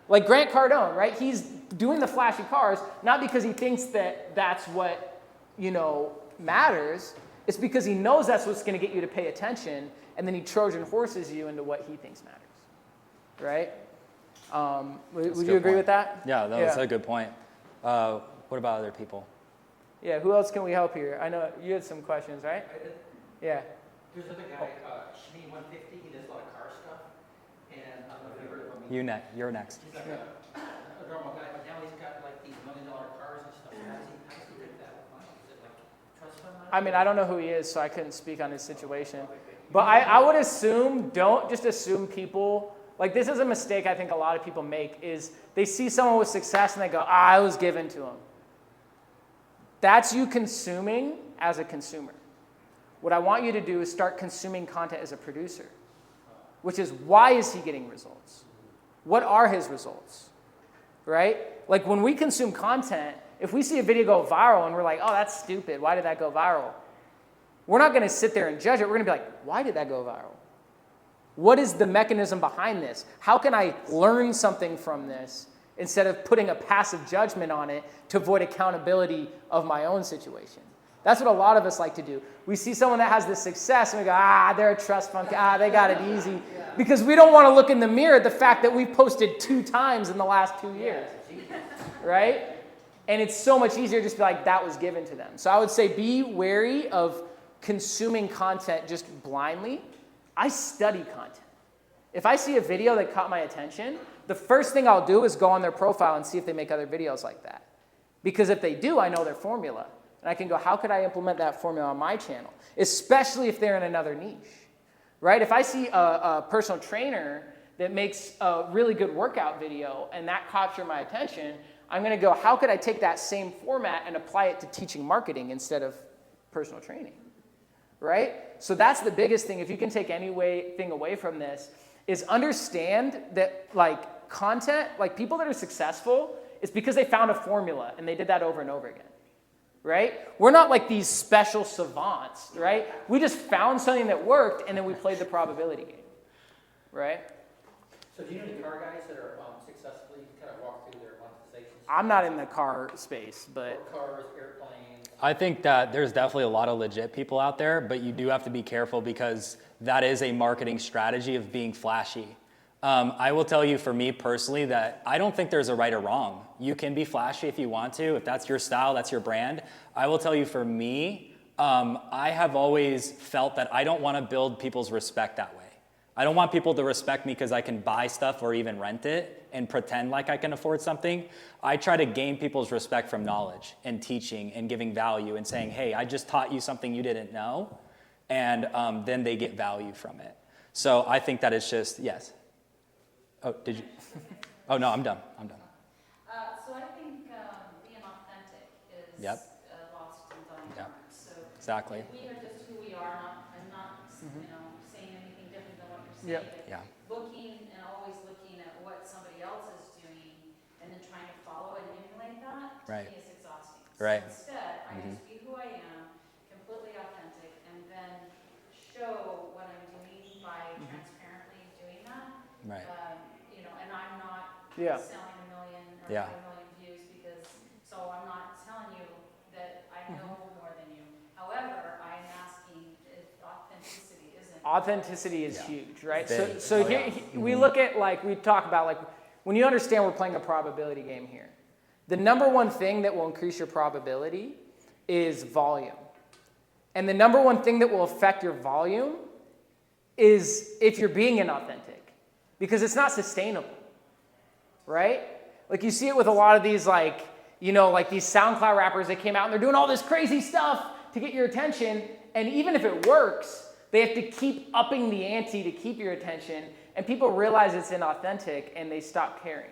Like Grant Cardone, right? He's doing the flashy cars not because he thinks that that's what, you know, matters. It's because he knows that's what's going to get you to pay attention, and then he Trojan horses you into what he thinks matters, right? Would you agree with that? Yeah, that's a good point. What about other people? Yeah, who else can we help here? I know you had some questions, right? Yeah. There's another guy, Shmi150, he does a lot of car stuff. and I don't know if you heard of him. You're next. He's like a normal guy, but now he's got like these $1 million cars and stuff. How does he take that money? Is it like trust fund money? I mean, I don't know who he is, so I couldn't speak on his situation. But I would assume, don't just assume people, like this is a mistake I think a lot of people make, is they see someone with success and they go, it was given to him. That's you consuming as a consumer. What I want you to do is start consuming content as a producer, which is why is he getting results? What are his results, right? Like when we consume content, if we see a video go viral and we're like, that's stupid, why did that go viral? We're not going to sit there and judge it. We're going to be like, why did that go viral? What is the mechanism behind this? How can I learn something from this instead of putting a passive judgment on it to avoid accountability of my own situation? That's what a lot of us like to do. We see someone that has this success and we go, they're a trust fund, they got it easy. Because we don't want to look in the mirror at the fact that we've posted 2 times in the last 2 years, right? And it's so much easier to just be like, that was given to them. So I would say be wary of consuming content just blindly. I study content. If I see a video that caught my attention, the first thing I'll do is go on their profile and see if they make other videos like that. Because if they do, I know their formula. And I can go, how could I implement that formula on my channel? Especially if they're in another niche, right? If I see a personal trainer that makes a really good workout video and that captured my attention, I'm going to go, how could I take that same format and apply it to teaching marketing instead of personal training, right? So that's the biggest thing. If you can take anything away from this, is understand that like content, like people that are successful, it's because they found a formula and they did that over and over again. Right? We're not like these special savants, right? We just found something that worked and then we played the probability game, right? So do you know any car guys that are successfully kind of walk through their monetization? I'm not in the car space, but... Or cars, airplanes. I think that there's definitely a lot of legit people out there, but you do have to be careful because that is a marketing strategy of being flashy. I will tell you for me personally that I don't think there's a right or wrong. You can be flashy if you want to, if that's your style, that's your brand. I will tell you for me, I have always felt that I don't want to build people's respect that way. I don't want people to respect me because I can buy stuff or even rent it and pretend like I can afford something. I try to gain people's respect from knowledge and teaching and giving value and saying, hey, I just taught you something you didn't know, and then they get value from it. So I think that it's just, yes. Oh, did you? Oh, no, I'm done. So I think being authentic is lost in dynamic. So exactly. if we are just who we are, not saying anything different than what you're saying, but looking and always looking at what somebody else is doing and then trying to follow and emulate that, to me is exhausting. So instead, I just be who I am, completely authentic, and then show what I'm doing by transparently doing that. Right. And I'm not selling 1 million or 5 million views because, so I'm not telling you that I know more than you. However, I'm asking if authenticity isn't. Authenticity is huge, right? So here, we look at, like, we talk about, like, when you understand we're playing a probability game here, the number one thing that will increase your probability is volume. And the number one thing that will affect your volume is if you're being inauthentic. Because it's not sustainable, right? Like you see it with a lot of these like these SoundCloud rappers that came out and they're doing all this crazy stuff to get your attention. And even if it works, they have to keep upping the ante to keep your attention. And people realize it's inauthentic and they stop caring.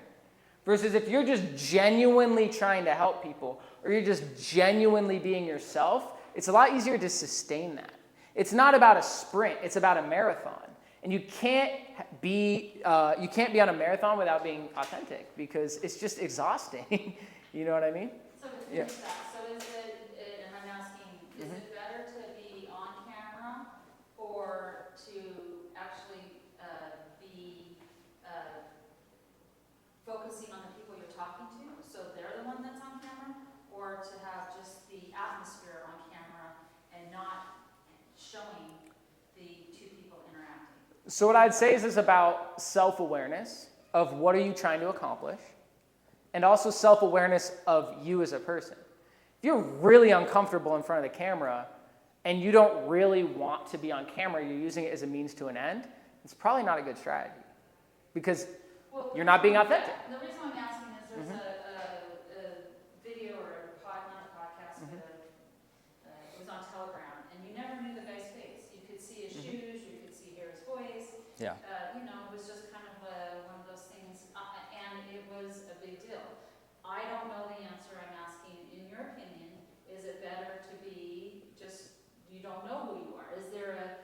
Versus if you're just genuinely trying to help people or you're just genuinely being yourself, it's a lot easier to sustain that. It's not about a sprint, it's about a marathon. And you can't be on a marathon without being authentic because it's just exhausting. You know what I mean? So to finish that, so is it, and I'm asking, is it better to be on camera or to actually be focusing on the people you're talking to, so they're the one that's on camera, or to have just the atmosphere on camera and not showing the two people interacting? So what I'd say is it's about self-awareness of what are you trying to accomplish, and also self-awareness of you as a person. If you're really uncomfortable in front of the camera and you don't really want to be on camera, you're using it as a means to an end, it's probably not a good strategy. because Well, you're not being authentic. The reason why I'm asking is there's a video or not a podcast, but it was on Telegram, and you never knew the guy's face. You could see his shoes, you could see hear his voice. Yeah. You know, it was just kind of one of those things, and it was a big deal. I don't know the answer. I'm asking, in your opinion, is it better to be just, you don't know who you are? Is there a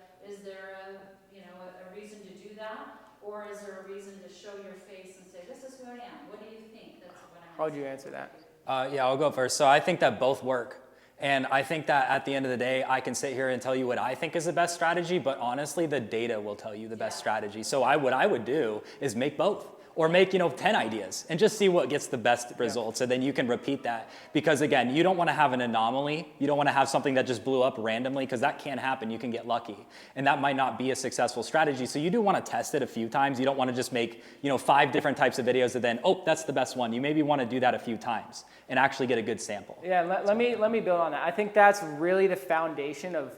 reason to do that? Or is there a reason to show your face and say, this is who I am? What do you think? That's what I'm asking. How would you answer that? Yeah, I'll go first. So I think that both work. And I think that at the end of the day, I can sit here and tell you what I think is the best strategy, but honestly, the data will tell you the best strategy. So what I would do is make both. Or make 10 ideas and just see what gets the best results. And then you can repeat that. Because again, you don't want to have an anomaly. You don't want to have something that just blew up randomly, because that can happen. You can get lucky. And that might not be a successful strategy. So you do want to test it a few times. You don't want to just make 5 different types of videos and then, oh, that's the best one. You maybe want to do that a few times and actually get a good sample. Yeah, let me build on that. I think that's really the foundation of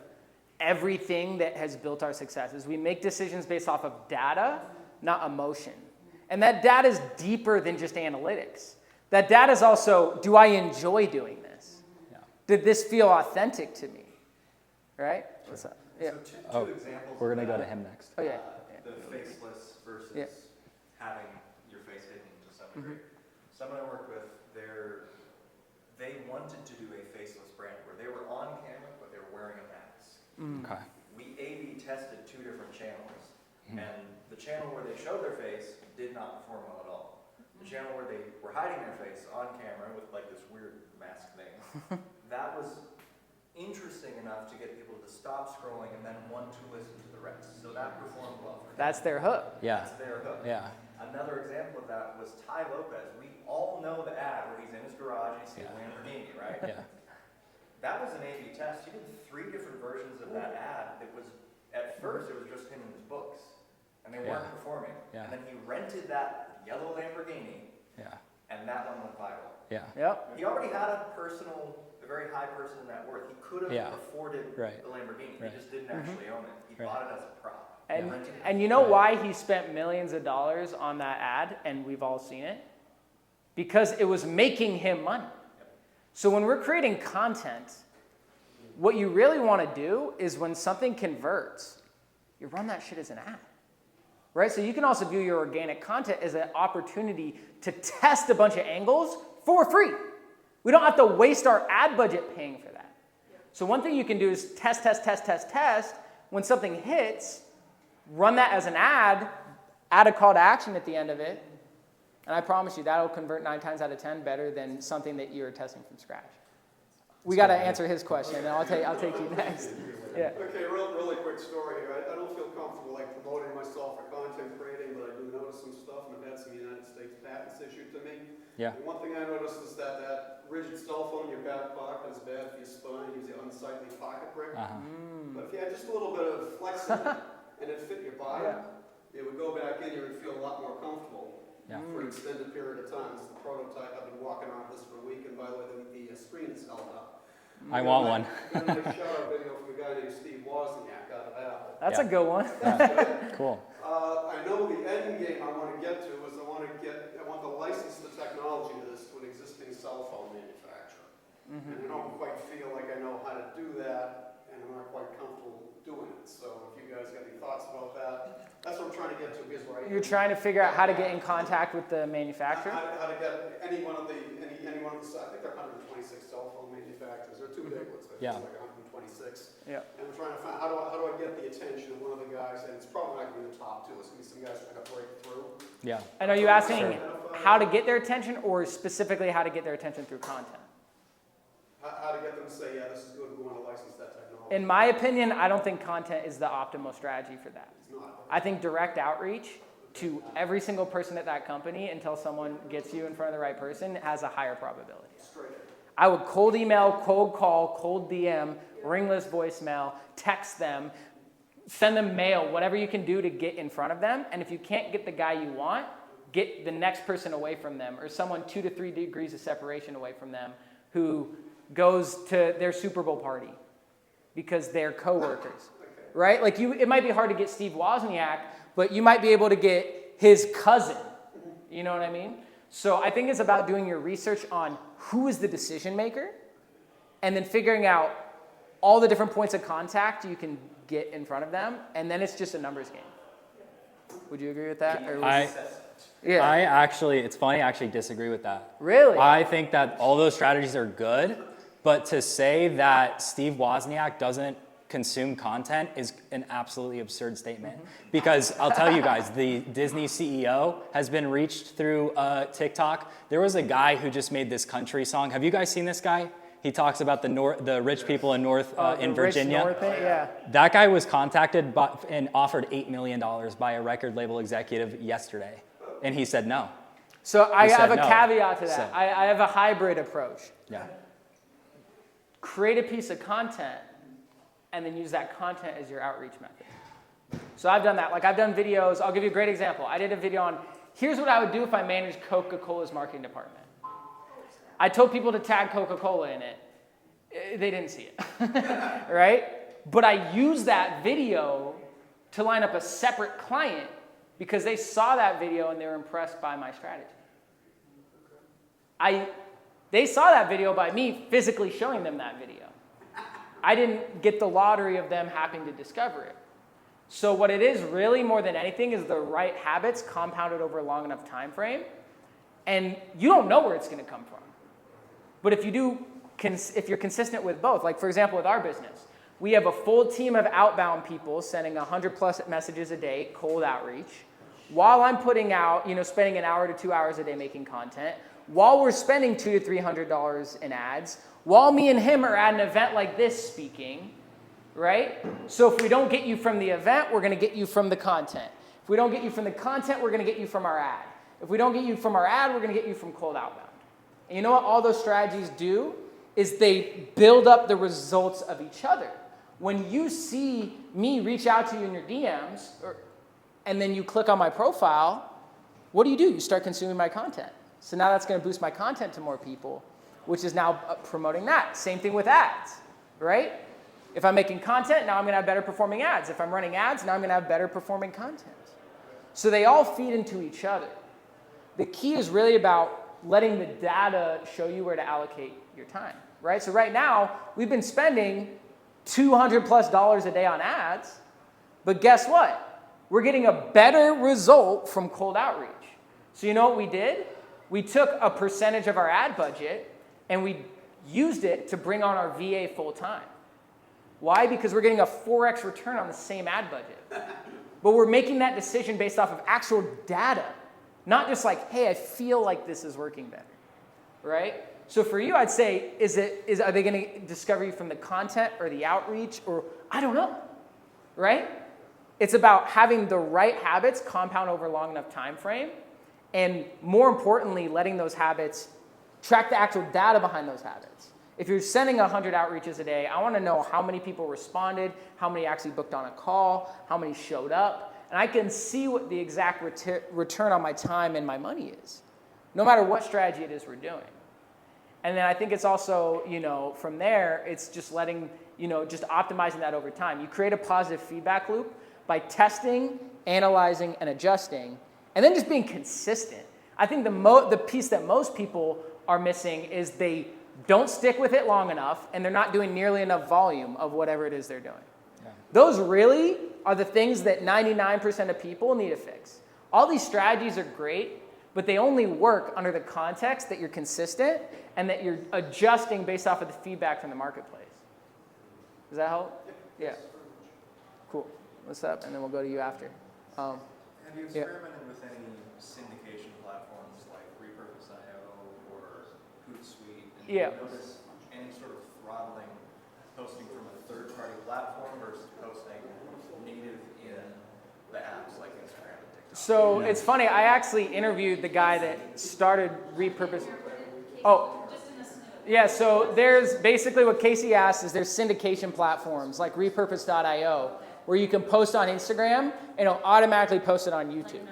everything that has built our success, is we make decisions based off of data, not emotion. And that data is deeper than just analytics. That data is also, do I enjoy doing this? Yeah. Did this feel authentic to me? Right? What's up? Yeah. So two examples. We're going to go to him next. Oh, yeah. The faceless versus Yeah. having your face hidden to some degree. Someone I worked with, they wanted to do a faceless brand where they were on camera, but they were wearing a mask. Okay. We A/B tested 2 different channels, and the channel where they showed their face did not perform well at all. The channel where they were hiding their face on camera with like this weird mask thing, that was interesting enough to get people to stop scrolling and then want to listen to the rest. So that performed well for them. That's their hook. Yeah. That's their hook. Yeah. Another example of that was Ty Lopez. We all know the ad where he's in his garage and you see a Lamborghini, right? Yeah. That was an A/B test. He did 3 different versions of that ad. It was, at first, it was just him and his books, and they weren't performing. Yeah. And then he rented that yellow Lamborghini, Yeah. and that one went viral. Yeah. Yep. He already had a very high personal net worth. He could have afforded Right. the Lamborghini. Right. He just didn't actually own it. He bought it as a prop. And you know why he spent millions of dollars on that ad, and we've all seen it? Because it was making him money. So when we're creating content, what you really want to do is when something converts, you run that shit as an ad. Right? So you can also view your organic content as an opportunity to test a bunch of angles for free. We don't have to waste our ad budget paying for that. So one thing you can do is test. When something hits, run that as an ad, add a call to action at the end of it, and I promise you that'll convert 9 times out of 10 better than something that you're testing from scratch. We got to answer his question, and I'll take you next. Yeah. Okay, really quick story here. I don't feel comfortable promoting myself for content creating, but I do notice some stuff, and I've had some United States patents issued to me. Yeah. And one thing I noticed is that rigid cell phone in your back pocket is bad for your spine. It gives you unsightly pocket brick. But if you had just a little bit of flex in it, and it fit your body, it would go back in here and feel a lot more comfortable for an extended period of time. This is the prototype. I've been walking on this for a week, and by the way, the screen is held up. I want one. Got a nice shout-out video from a guy named Steve Wozniak out of Apple. That's a good one. Cool. I know the end game I want to get to is I want to license the technology to this to an existing cell phone manufacturer. And I don't quite feel like I know how to do that, and I'm not quite comfortable doing it. So if you guys got any thoughts about that, that's what I'm trying to get to. Because You're trying to figure out how to get in contact with the manufacturer? How to get any one of the, I think there are 126 cell phone manufacturers. There are 2 big ones. Yeah. Like 126. Yeah. And I'm trying to find, how do I get the attention of one of the guys, and it's probably not going to be the top 2. It's going to be some guys trying to break through. Yeah. And are you asking how to get their attention, or specifically how to get their attention through content? How to get them to say, yeah, this is good, we want to license that technology. In my opinion, I don't think content is the optimal strategy for that. It's not. I think direct outreach to every single person at that company until someone gets you in front of the right person has a higher probability. Straight. I would cold email, cold call, cold DM, ringless voicemail, text them, send them mail, whatever you can do to get in front of them. And if you can't get the guy you want, get the next person away from them, or someone 2 to 3 degrees of separation away from them who goes to their Super Bowl party because they're coworkers, right? Like it might be hard to get Steve Wozniak, but you might be able to get his cousin. You know what I mean? So I think it's about doing your research on who is the decision maker and then figuring out all the different points of contact you can get in front of them. And then it's just a numbers game. Would you agree with that? Or it's funny, I actually disagree with that. Really? I think that all those strategies are good, but to say that Steve Wozniak doesn't consume content is an absolutely absurd statement. Because I'll tell you guys, the Disney CEO has been reached through TikTok. There was a guy who just made this country song. Have you guys seen this guy? He talks about the rich people in in Virginia. Yeah. That guy was contacted and offered $8 million by a record label executive yesterday. And he said no. So I have a no. caveat to that. So- I have a hybrid approach. Yeah. Create a piece of content and then use that content as your outreach method. So I've done that. Like I've done videos. I'll give you a great example. I did a video on here's what I would do if I managed Coca-Cola's marketing department. I told people to tag Coca-Cola in it. They didn't see it, right? But I used that video to line up a separate client because they saw that video and they were impressed by my strategy. They saw that video by me physically showing them that video. I didn't get the lottery of them having to discover it. So what it is really more than anything is the right habits compounded over a long enough time frame. And you don't know where it's going to come from. But if you're consistent with both, like for example with our business, we have a full team of outbound people sending 100 plus messages a day, cold outreach, while I'm putting out, spending an hour to 2 hours a day making content, while we're spending $200 to $300 in ads, while me and him are at an event like this speaking, right? So if we don't get you from the event, we're going to get you from the content. If we don't get you from the content, we're going to get you from our ad. If we don't get you from our ad, we're going to get you from cold outbound. And you know what all those strategies do? Is they build up the results of each other. When you see me reach out to you in your DMs, and then you click on my profile, what do? You start consuming my content. So now that's going to boost my content to more people, which is now promoting that. Same thing with ads, right? If I'm making content, now I'm going to have better performing ads. If I'm running ads, now I'm going to have better performing content. So they all feed into each other. The key is really about letting the data show you where to allocate your time, right? So right now, we've been spending $200 plus a day on ads, but guess what? We're getting a better result from cold outreach. So you know what we did? We took a percentage of our ad budget and we used it to bring on our VA full time. Why? Because we're getting a 4x return on the same ad budget. But we're making that decision based off of actual data. Not just like, hey, I feel like this is working better, right? So for you, I'd say, are they going to discover you from the content or the outreach or I don't know, right? It's about having the right habits compound over a long enough time frame, and more importantly, letting those habits track the actual data behind those habits. If you're sending 100 outreaches a day, I want to know how many people responded, how many actually booked on a call, how many showed up. And I can see what the exact return on my time and my money is, no matter what strategy it is we're doing. And then I think it's also, from there, it's just letting, just optimizing that over time. You create a positive feedback loop by testing, analyzing, and adjusting, and then just being consistent. I think the piece that most people are missing is they don't stick with it long enough, and they're not doing nearly enough volume of whatever it is they're doing. Those really are the things that 99% of people need to fix. All these strategies are great, but they only work under the context that you're consistent and that you're adjusting based off of the feedback from the marketplace. Does that help? Yeah. Cool. What's up? And then we'll go to you after. Have you experimented with any syndication platforms like Repurpose.io or Hootsuite? And do you notice any sort of throttling posting from a third-party platform versus posting native in the apps like Instagram and TikTok? So it's funny, I actually interviewed the guy that started Repurpose. Oh, yeah, so there's basically what Casey asked is there's syndication platforms like Repurpose.io where you can post on Instagram and it'll automatically post it on YouTube.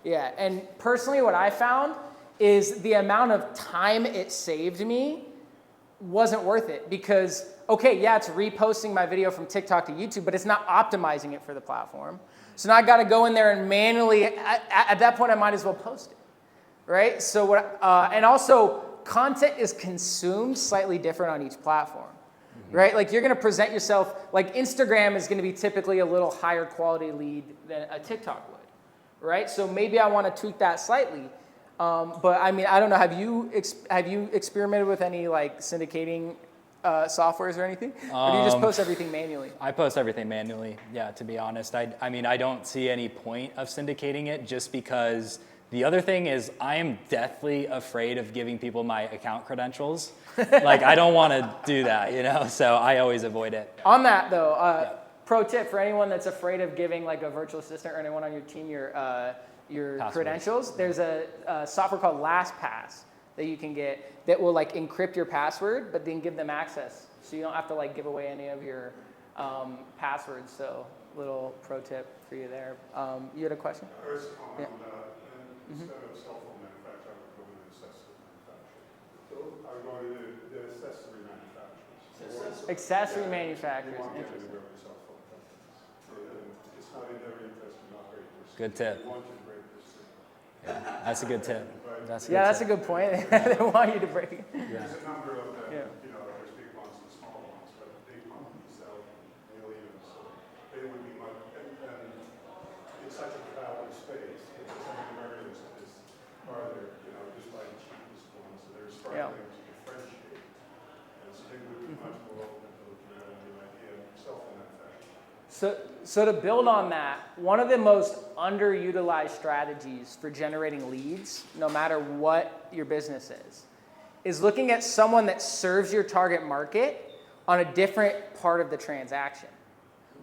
Yeah, and personally what I found is the amount of time it saved me wasn't worth it because okay, yeah, it's reposting my video from TikTok to YouTube, but it's not optimizing it for the platform. So now I got to go in there and manually, at that point, I might as well post it, right? So and also content is consumed slightly different on each platform, right? Like you're going to present yourself, like Instagram is going to be typically a little higher quality lead than a TikTok would, right? So maybe I want to tweak that slightly. But I mean, I don't know. Have you experimented with any like syndicating softwares or anything? Or do you just post everything manually? I post everything manually, yeah, to be honest. I mean, I don't see any point of syndicating it just because the other thing is I am deathly afraid of giving people my account credentials. Like, I don't want to do that, you know, so I always avoid it. On that, though, pro tip for anyone that's afraid of giving like a virtual assistant or anyone on your team your credentials, there's a software called LastPass that you can get that will like encrypt your password, but then give them access. So you don't have to like give away any of your passwords. So little pro tip for you there. You had a question? I was calling on that. Instead of cell phone manufacturer, I would go into accessory manufacturer. So I would go into the accessory manufacturers. Accessory manufacturers. You want to get Interesting. into every cell phone company. It's not in their interest to not break this. Good tip. They want you to break this. Yeah, that's a good tip. That's That's a good point. They want you to break it. There's a number of them, Yeah. you know, there's big ones and small ones, but the big companies sell millions, so they would be much, and it's such a crowded space, because some of the Americans are there, you know, just buy the cheapest ones, so they're struggling to differentiate. And so they would be much more open to looking at the idea of self-manufacturing. So to build on that, one of the most underutilized strategies for generating leads, no matter what your business is looking at someone that serves your target market on a different part of the transaction,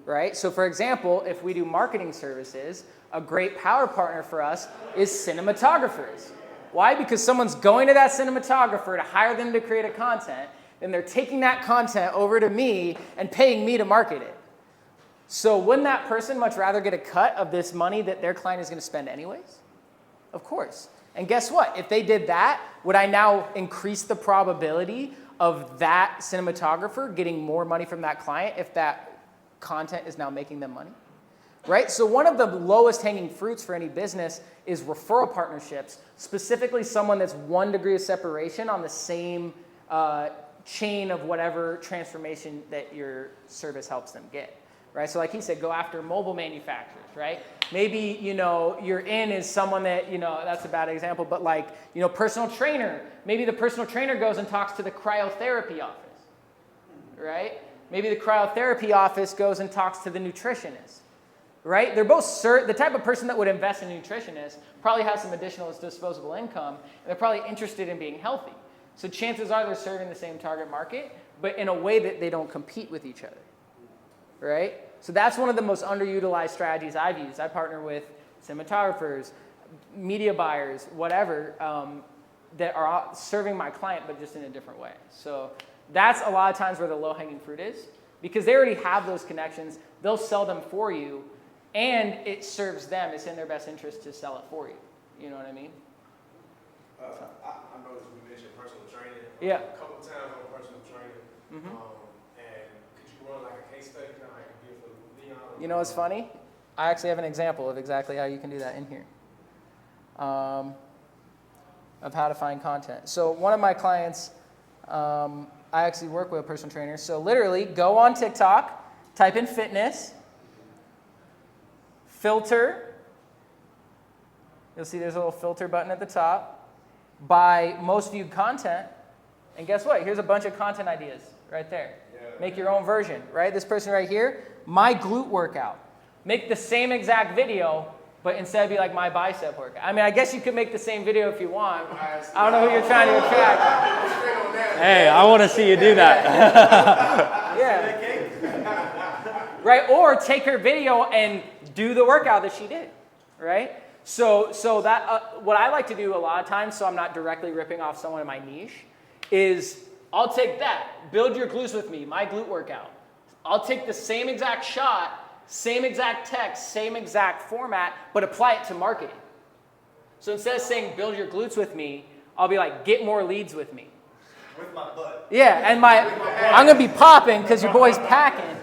right? So for example, if we do marketing services, a great power partner for us is cinematographers. Why? Because someone's going to that cinematographer to hire them to create a content, and they're taking that content over to me and paying me to market it. So wouldn't that person much rather get a cut of this money that their client is going to spend anyways? Of course. And guess what? If they did that, would I now increase the probability of that cinematographer getting more money from that client if that content is now making them money? Right? So one of the lowest hanging fruits for any business is referral partnerships, specifically someone that's 1 degree of separation on the same chain of whatever transformation that your service helps them get. Right? So like he said, go after mobile manufacturers, right? Maybe, you know, your in is someone that, you know, that's a bad example, but like, you know, personal trainer. Maybe the personal trainer goes and talks to the cryotherapy office, right? Maybe the cryotherapy office goes and talks to the nutritionist, right? They're both, the type of person that would invest in a nutritionist probably has some additional disposable income, and they're probably interested in being healthy. So chances are they're serving the same target market, but in a way that they don't compete with each other. Right? So that's one of the most underutilized strategies I've used. I partner with cinematographers, media buyers, whatever, that are serving my client, but just in a different way. So that's a lot of times where the low-hanging fruit is, because they already have those connections. They'll sell them for you, and it serves them. It's in their best interest to sell it for you. You know what I mean? I noticed we mentioned personal training. Yeah. A couple of times on personal training. Mm-hmm. And could you run like a case study, kind of like a gift of Leon? You know what's funny? I actually have an example of exactly how you can do that in here. Of how to find content. So one of my clients, I actually work with a personal trainer. So literally go on TikTok, type in fitness, filter. You'll see there's a little filter button at the top. By most viewed content. And guess what? Here's a bunch of content ideas right there. Make your own version, right? This person right here, my glute workout. Make the same exact video, but instead be like my bicep workout. I mean, I guess you could make the same video if you want. I don't know who you're trying to attract. Hey, I want to see you do that. Yeah. Right? Or take her video and do the workout that she did, right? So that what I like to do a lot of times, so I'm not directly ripping off someone in my niche, is I'll take that, build your glutes with me, my glute workout. I'll take the same exact shot, same exact text, same exact format, but apply it to marketing. So instead of saying build your glutes with me, I'll be like, get more leads with me. With my butt. Yeah, and I'm gonna be popping because your boy's packing,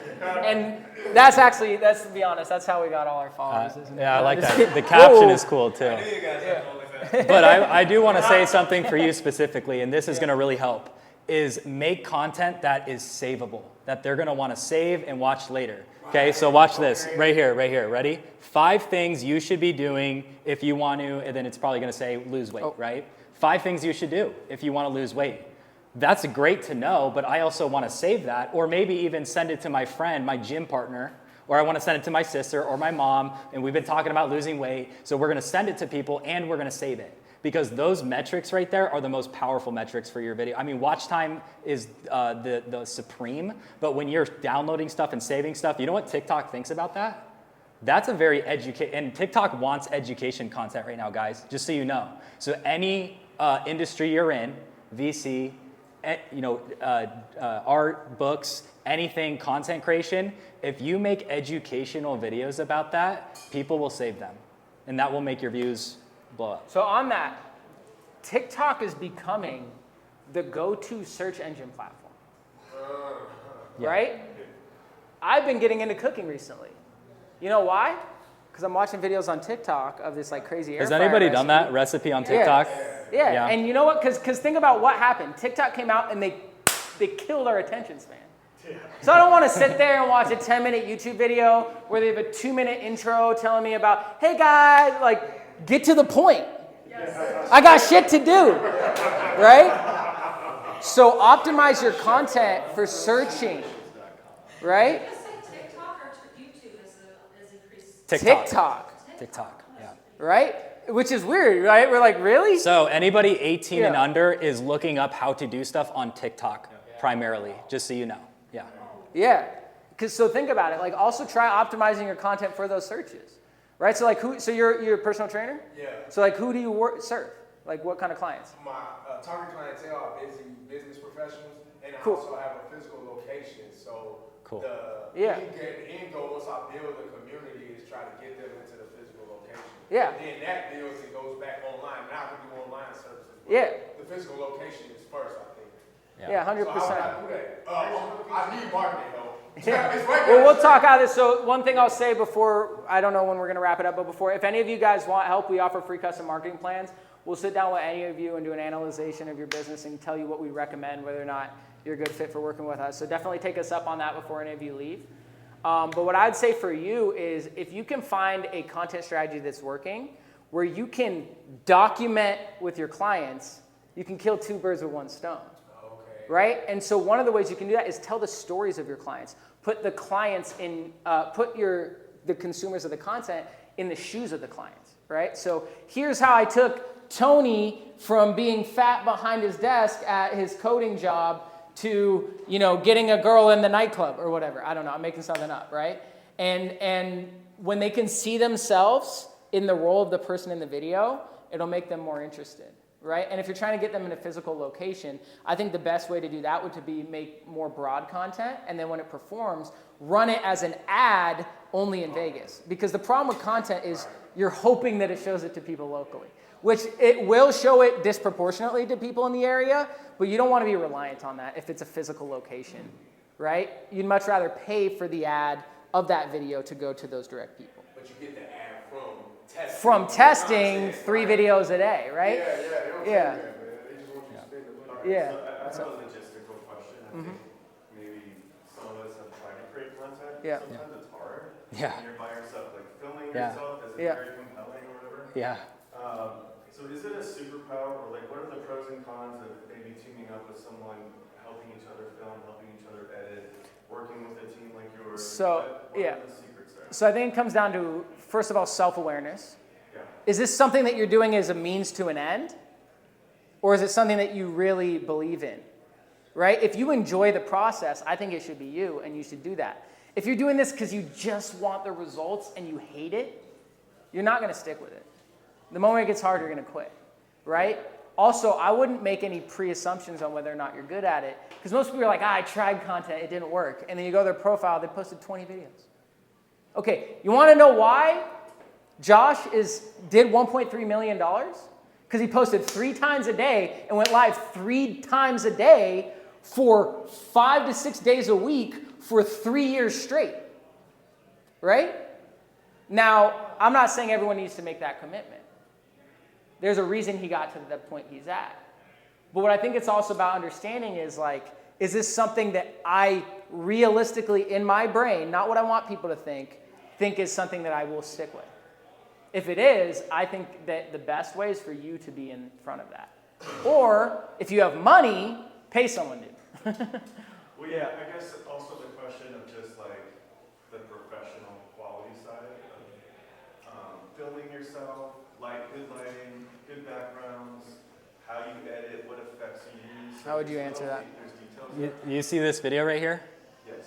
and that's to be honest, that's how we got all our followers. Isn't it? Yeah, I like that. The caption is cool too. I knew you guys had OnlyFans. But I do want to say something for you specifically, and this is going to really help, is make content that is savable, that they're going to want to save and watch later. Okay, so watch this right here. Ready? 5 things you should be doing if you want to, and then it's probably going to say lose weight, right? 5 things you should do if you want to lose weight. That's great to know, but I also want to save that, or maybe even send it to my friend, my gym partner, or I want to send it to my sister or my mom, and we've been talking about losing weight, so we're going to send it to people and we're going to save it. Because those metrics right there are the most powerful metrics for your video. I mean, watch time is the supreme, but when you're downloading stuff and saving stuff, you know what TikTok thinks about that? That's a very and TikTok wants education content right now, guys, just so you know. So any industry you're in, VC, art, books, anything, content creation, if you make educational videos about that, people will save them. And that will make your views blow up. So on that, TikTok is becoming the go-to search engine platform, right? I've been getting into cooking recently. You know why? Because I'm watching videos on TikTok of this like crazy air Has fryer anybody recipe. done that recipe on TikTok? Yeah, and you know what? Because think about what happened. TikTok came out and they killed our attention span. So I don't want to sit there and watch a 10-minute YouTube video where they have a 2-minute intro telling me about, hey guys, like, get to the point. Yes. I got shit to do, right? So optimize your content for searching, right? Did you say TikTok or YouTube is increased? TikTok, yeah. Right? Which is weird, right? We're like, really? So anybody 18 and under is looking up how to do stuff on TikTok primarily, just so you know. Yeah. Yeah. So think about it. Like, also try optimizing your content for those searches, right? So like, so you're a personal trainer? Yeah. So like, who do you serve? Like, what kind of clients? My target clientele are busy business professionals, and I Cool. also have a physical location. So Cool. the end goal, once I build the community, is try to get them into the physical location. Yeah. And then that builds and goes back online. Now I can do online services. But Yeah. the physical location is first, I think. Yeah, 100%. So how would I do that? I need marketing help. Yeah. It's right Well, there. we'll talk out of this. So one thing I'll say before, I don't know when we're going to wrap it up, but before, if any of you guys want help, we offer free custom marketing plans. We'll sit down with any of you and do an analyzation of your business and tell you what we recommend, whether or not you're a good fit for working with us. So definitely take us up on that before any of you leave. But what I'd say for you is if you can find a content strategy that's working, where you can document with your clients, you can kill 2 birds with 1 stone. Right? And so one of the ways you can do that is tell the stories of your clients. Put the clients in, the consumers of the content in the shoes of the clients, right? So here's how I took Tony from being fat behind his desk at his coding job to, getting a girl in the nightclub or whatever. I don't know, I'm making something up, right? And when they can see themselves in the role of the person in the video, it'll make them more interested. Right? And if you're trying to get them in a physical location, I think the best way to do that would be make more broad content, and then when it performs, run it as an ad only in Vegas. Because the problem with content is you're hoping that it shows it to people locally, which it will show it disproportionately to people in the area, but you don't want to be reliant on that if it's a physical location, right? You'd much rather pay for the ad of that video to go to those direct people. But you get the ad testing. From testing 3 videos a day, right? Yeah. Yeah. So I have a logistical question. I think maybe some of us have tried to create content. Yeah. Sometimes it's hard. Yeah. And you're by yourself, like filming Yeah. yourself as Yeah. very compelling or whatever. Yeah. So is it a superpower, or like what are the pros and cons of maybe teaming up with someone, helping each other film, helping each other edit, working with a team like yours? So, what are the secrets there? So I think it comes down to, first of all, self-awareness. Yeah. Is this something that you're doing as a means to an end? Or is it something that you really believe in? Right? If you enjoy the process, I think it should be you, and you should do that. If you're doing this because you just want the results and you hate it, you're not going to stick with it. The moment it gets hard, you're going to quit. Right? Also, I wouldn't make any pre-assumptions on whether or not you're good at it. Because most people are like, I tried content, it didn't work. And then you go to their profile, they posted 20 videos. Okay, you want to know why Josh did $1.3 million? because he posted 3 times a day and went live 3 times a day for 5 to 6 days a week for 3 years straight, right? Now, I'm not saying everyone needs to make that commitment. There's a reason he got to the point he's at. But what I think it's also about understanding is like, is this something that I realistically in my brain, not what I want people to think is something that I will stick with? If it is, I think that the best way is for you to be in front of that. Or if you have money, pay someone to. Well, yeah, I guess also the question of just like the professional quality side of filming yourself, like good lighting, good backgrounds, how you edit, what effects you use. How would you answer that? You see this video right here?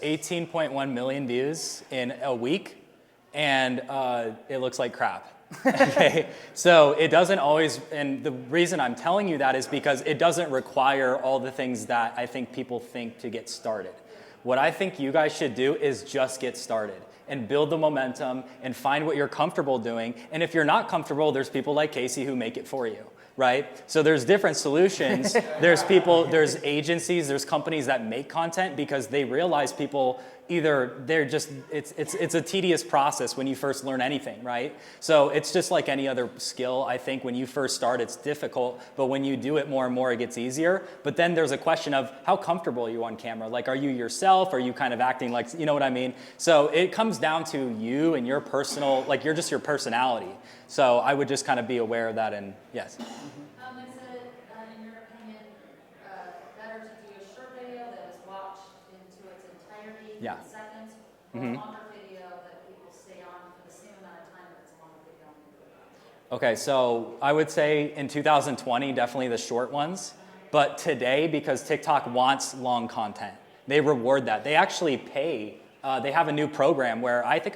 Yes. 18.1 million views in a week, and it looks like crap. Okay, so it doesn't always, and the reason I'm telling you that is because it doesn't require all the things that I think people think to get started. What I think you guys should do is just get started and build the momentum and find what you're comfortable doing. And if you're not comfortable, there's people like Casey who make it for you, right? So there's different solutions. There's people, there's agencies, there's companies that make content because they realize people either they're just, it's a tedious process when you first learn anything, right? So it's just like any other skill. I think when you first start, it's difficult, but when you do it more and more, it gets easier. But then there's a question of how comfortable are you on camera? Like, are you yourself? Are you kind of acting like, you know what I mean? So it comes down to you and your personal, like you're just your personality. So I would just kind of be aware of that, and yes. Is it, in your opinion, better to do a short video that is watched into its entirety Yeah. in seconds, or a longer video that people stay on for the same amount of time that it's a longer video? Okay, so I would say in 2020, definitely the short ones. But today, because TikTok wants long content, they reward that. They actually pay. They have a new program where I think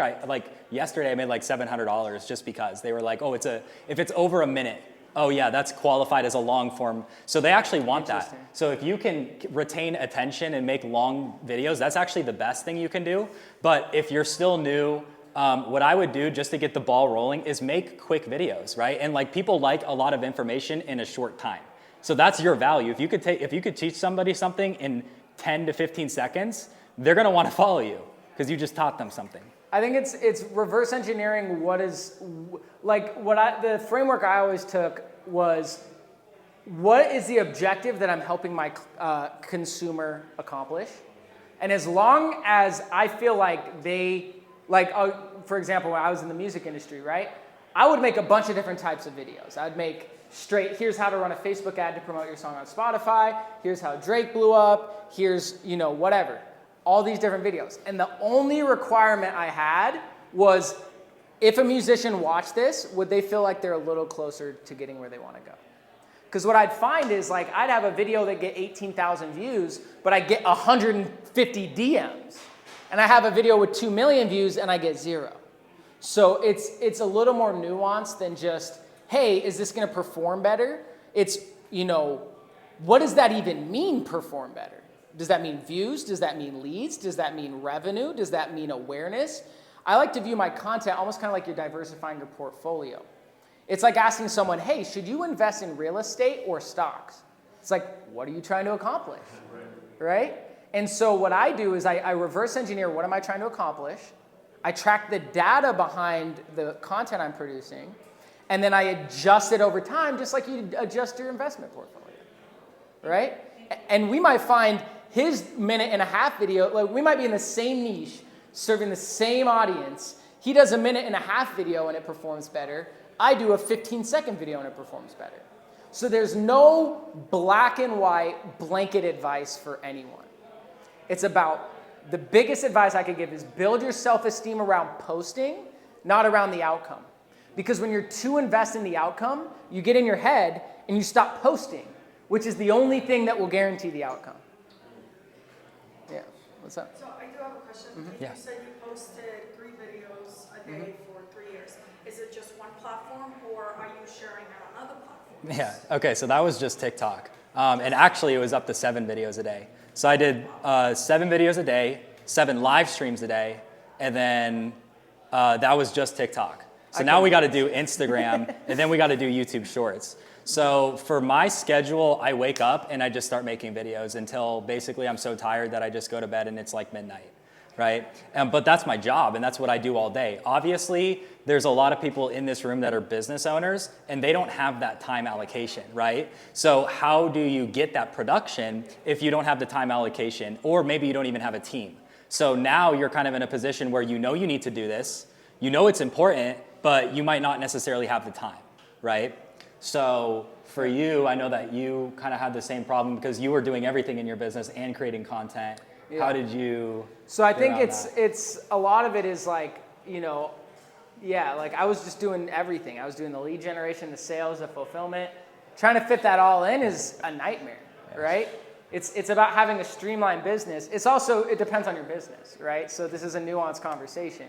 yesterday I made like $700 just because they were like, oh, if it's over a minute, oh yeah, that's qualified as a long form. So they actually want that. So if you can retain attention and make long videos, that's actually the best thing you can do. But if you're still new, what I would do just to get the ball rolling is make quick videos, right? And like people like a lot of information in a short time. So that's your value. If you could teach somebody something in 10 to 15 seconds, they're gonna wanna follow you because you just taught them something. I think it's reverse engineering what is, like the framework I always took was, what is the objective that I'm helping my consumer accomplish? And as long as I feel like for example, when I was in the music industry, right? I would make a bunch of different types of videos. I'd make straight, here's how to run a Facebook ad to promote your song on Spotify. Here's how Drake blew up. Here's, whatever. All these different videos. And the only requirement I had was if a musician watched this, would they feel like they're a little closer to getting where they want to go? Because what I'd find is like I'd have a video that get 18,000 views, but I get 150 DMs. And I have a video with 2 million views and I get 0. So it's a little more nuanced than just, hey, is this going to perform better? It's, what does that even mean, perform better? Does that mean views? Does that mean leads? Does that mean revenue? Does that mean awareness? I like to view my content almost kind of like you're diversifying your portfolio. It's like asking someone, hey, should you invest in real estate or stocks? It's like, what are you trying to accomplish, right? And so what I do is I reverse engineer what am I trying to accomplish. I track the data behind the content I'm producing, and then I adjust it over time just like you adjust your investment portfolio, right? And we might find his 1.5-minute video, like we might be in the same niche, serving the same audience. He does a 1.5-minute video and it performs better. I do a 15-second video and it performs better. So there's no black and white blanket advice for anyone. It's about, the biggest advice I could give is build your self-esteem around posting, not around the outcome. Because when you're too invested in the outcome, you get in your head and you stop posting, which is the only thing that will guarantee the outcome. Yeah, what's up? So I do have a question. Yeah. You said you posted 3 videos a day for 3 years. Is it just one platform, or are you sharing it on other platforms? Yeah, okay, so that was just TikTok. And actually it was up to 7 videos a day. So I did 7 videos a day, 7 live streams a day, and then that was just TikTok. So now we got to do Instagram, and then we got to do YouTube Shorts. So for my schedule, I wake up and I just start making videos until basically I'm so tired that I just go to bed and it's like midnight, right? But that's my job and that's what I do all day. Obviously, there's a lot of people in this room that are business owners and they don't have that time allocation, right? So how do you get that production if you don't have the time allocation, or maybe you don't even have a team? So now you're kind of in a position where you know you need to do this, you know it's important, but you might not necessarily have the time, right? So for you, I know that you kind of had the same problem because you were doing everything in your business and creating content. Yeah. How did you? So I think it's a lot of it is like, you know, yeah, like I was just doing everything. I was doing the lead generation, the sales, the fulfillment. Trying to fit that all in is a nightmare, right? It's about having a streamlined business. It's also, it depends on your business, right? So this is a nuanced conversation,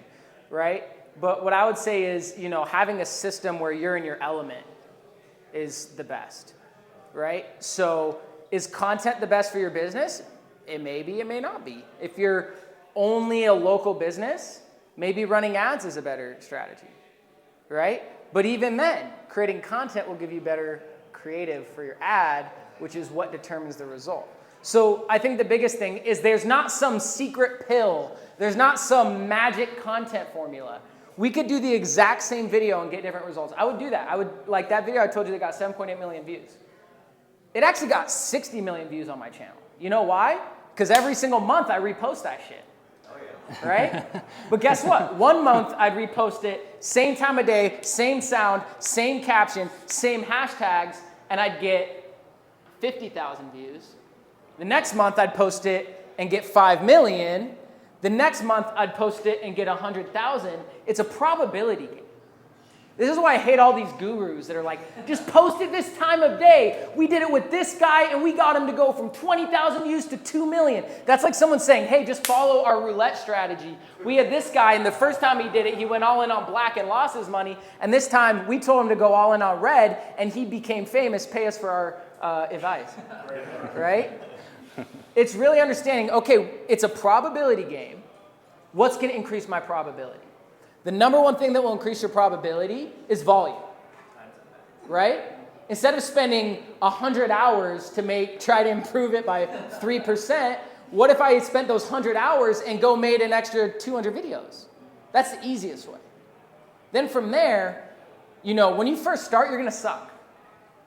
right? But what I would say is, you know, having a system where you're in your element is the best, right? So is content the best for your business? It may be, it may not be. If you're only a local business, maybe running ads is a better strategy, right? But even then, creating content will give you better creative for your ad, which is what determines the result. So I think the biggest thing is there's not some secret pill. There's not some magic content formula. We could do the exact same video and get different results. I would do that. I would, like that video I told you that got 7.8 million views. It actually got 60 million views on my channel. You know why? Because every single month I repost that shit. Oh yeah. Right? But guess what? 1 month I'd repost it, same time of day, same sound, same caption, same hashtags, and I'd get 50,000 views. The next month I'd post it and get 5 million. The next month I'd post it and get 100,000. It's a probability game. This is why I hate all these gurus that are like, just post it this time of day. We did it with this guy and we got him to go from 20,000 views to 2 million. That's like someone saying, hey, just follow our roulette strategy. We had this guy and the first time he did it, he went all in on black and lost his money. And this time we told him to go all in on red and he became famous. Pay us for our advice, right? It's really understanding, okay, it's a probability game. What's going to increase my probability? The number one thing that will increase your probability is volume, right? Instead of spending 100 hours to try to improve it by 3%, what if I spent those 100 hours and made an extra 200 videos? That's the easiest way. Then from there, you know, when you first start, you're going to suck.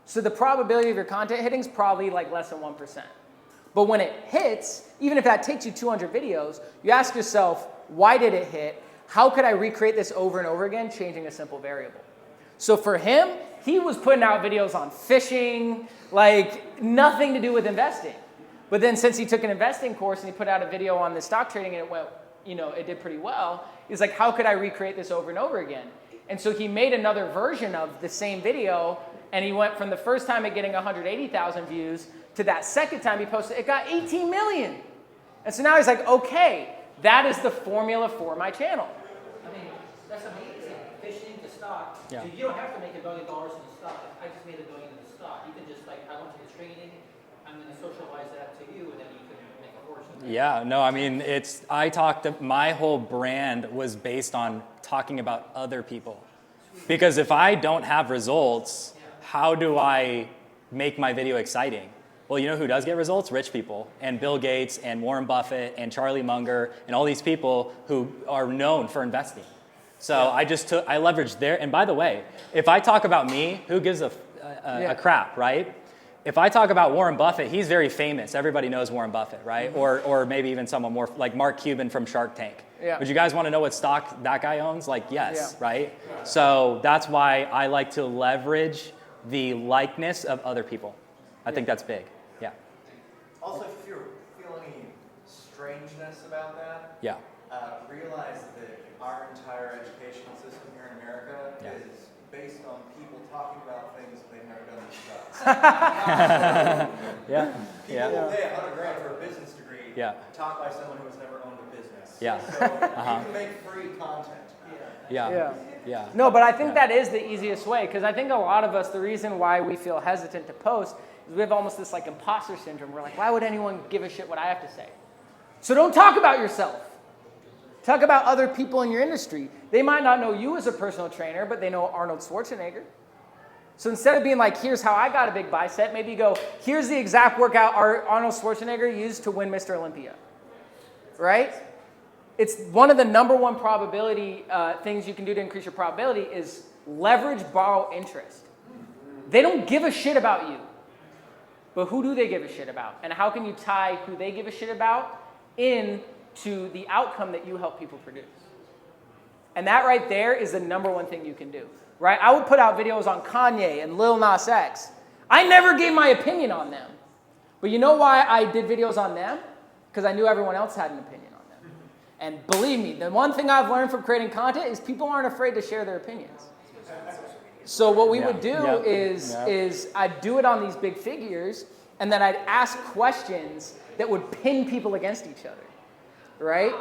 So the probability of your content hitting is probably like less than 1%. But when it hits, even if that takes you 200 videos, you ask yourself, why did it hit? How could I recreate this over and over again, changing a simple variable? So for him, he was putting out videos on fishing, like nothing to do with investing. But then since he took an investing course and he put out a video on the stock trading and it went, you know, it did pretty well, he's like, how could I recreate this over and over again? And so he made another version of the same video and he went from the first time it getting 180,000 views to that second time he posted, it got 18 million. And so now he's like, okay, that is the formula for my channel. I mean, that's amazing. Fishing to stock. Yeah. So you don't have to make $1 billion in the stock. I just made $1 billion in the stock. You can just like, I went to the training, I'm going to socialize that to you, and then you can make a fortune. Yeah, no, I mean, my whole brand was based on talking about other people. Because if I don't have results, how do I make my video exciting? Well, you know who does get results? Rich people, and Bill Gates, and Warren Buffett, and Charlie Munger, and all these people who are known for investing. So I leveraged their, and by the way, if I talk about me, who gives a crap, right? If I talk about Warren Buffett, he's very famous. Everybody knows Warren Buffett, right? Mm-hmm. Or maybe even someone more like Mark Cuban from Shark Tank. Yeah. Would you guys want to know what stock that guy owns? Like, yes, right? Yeah. So that's why I like to leverage the likeness of other people. I think that's big. Yeah. Also, if you feel any strangeness about that, realize that our entire educational system here in America is based on people talking about things they've never done themselves. People will pay $100,000 for a business degree taught by someone who has never owned a business. Yeah. So you can make free content. Yeah. No, but I think that is the easiest way, because I think a lot of us, the reason why we feel hesitant to post is we have almost this like imposter syndrome. We're like, why would anyone give a shit what I have to say? So don't talk about yourself. Talk about other people in your industry. They might not know you as a personal trainer, but they know Arnold Schwarzenegger. So instead of being like, here's how I got a big bicep, maybe you go, here's the exact workout Arnold Schwarzenegger used to win Mr. Olympia, right? It's one of the number one probability things you can do to increase your probability is leverage borrow interest. They don't give a shit about you, but who do they give a shit about? And how can you tie who they give a shit about into the outcome that you help people produce? And that right there is the number one thing you can do, right? I would put out videos on Kanye and Lil Nas X. I never gave my opinion on them. But you know why I did videos on them? Because I knew everyone else had an opinion on them. And believe me, the one thing I've learned from creating content is people aren't afraid to share their opinions. So what we would do is I'd do it on these big figures, and then I'd ask questions that would pin people against each other, right?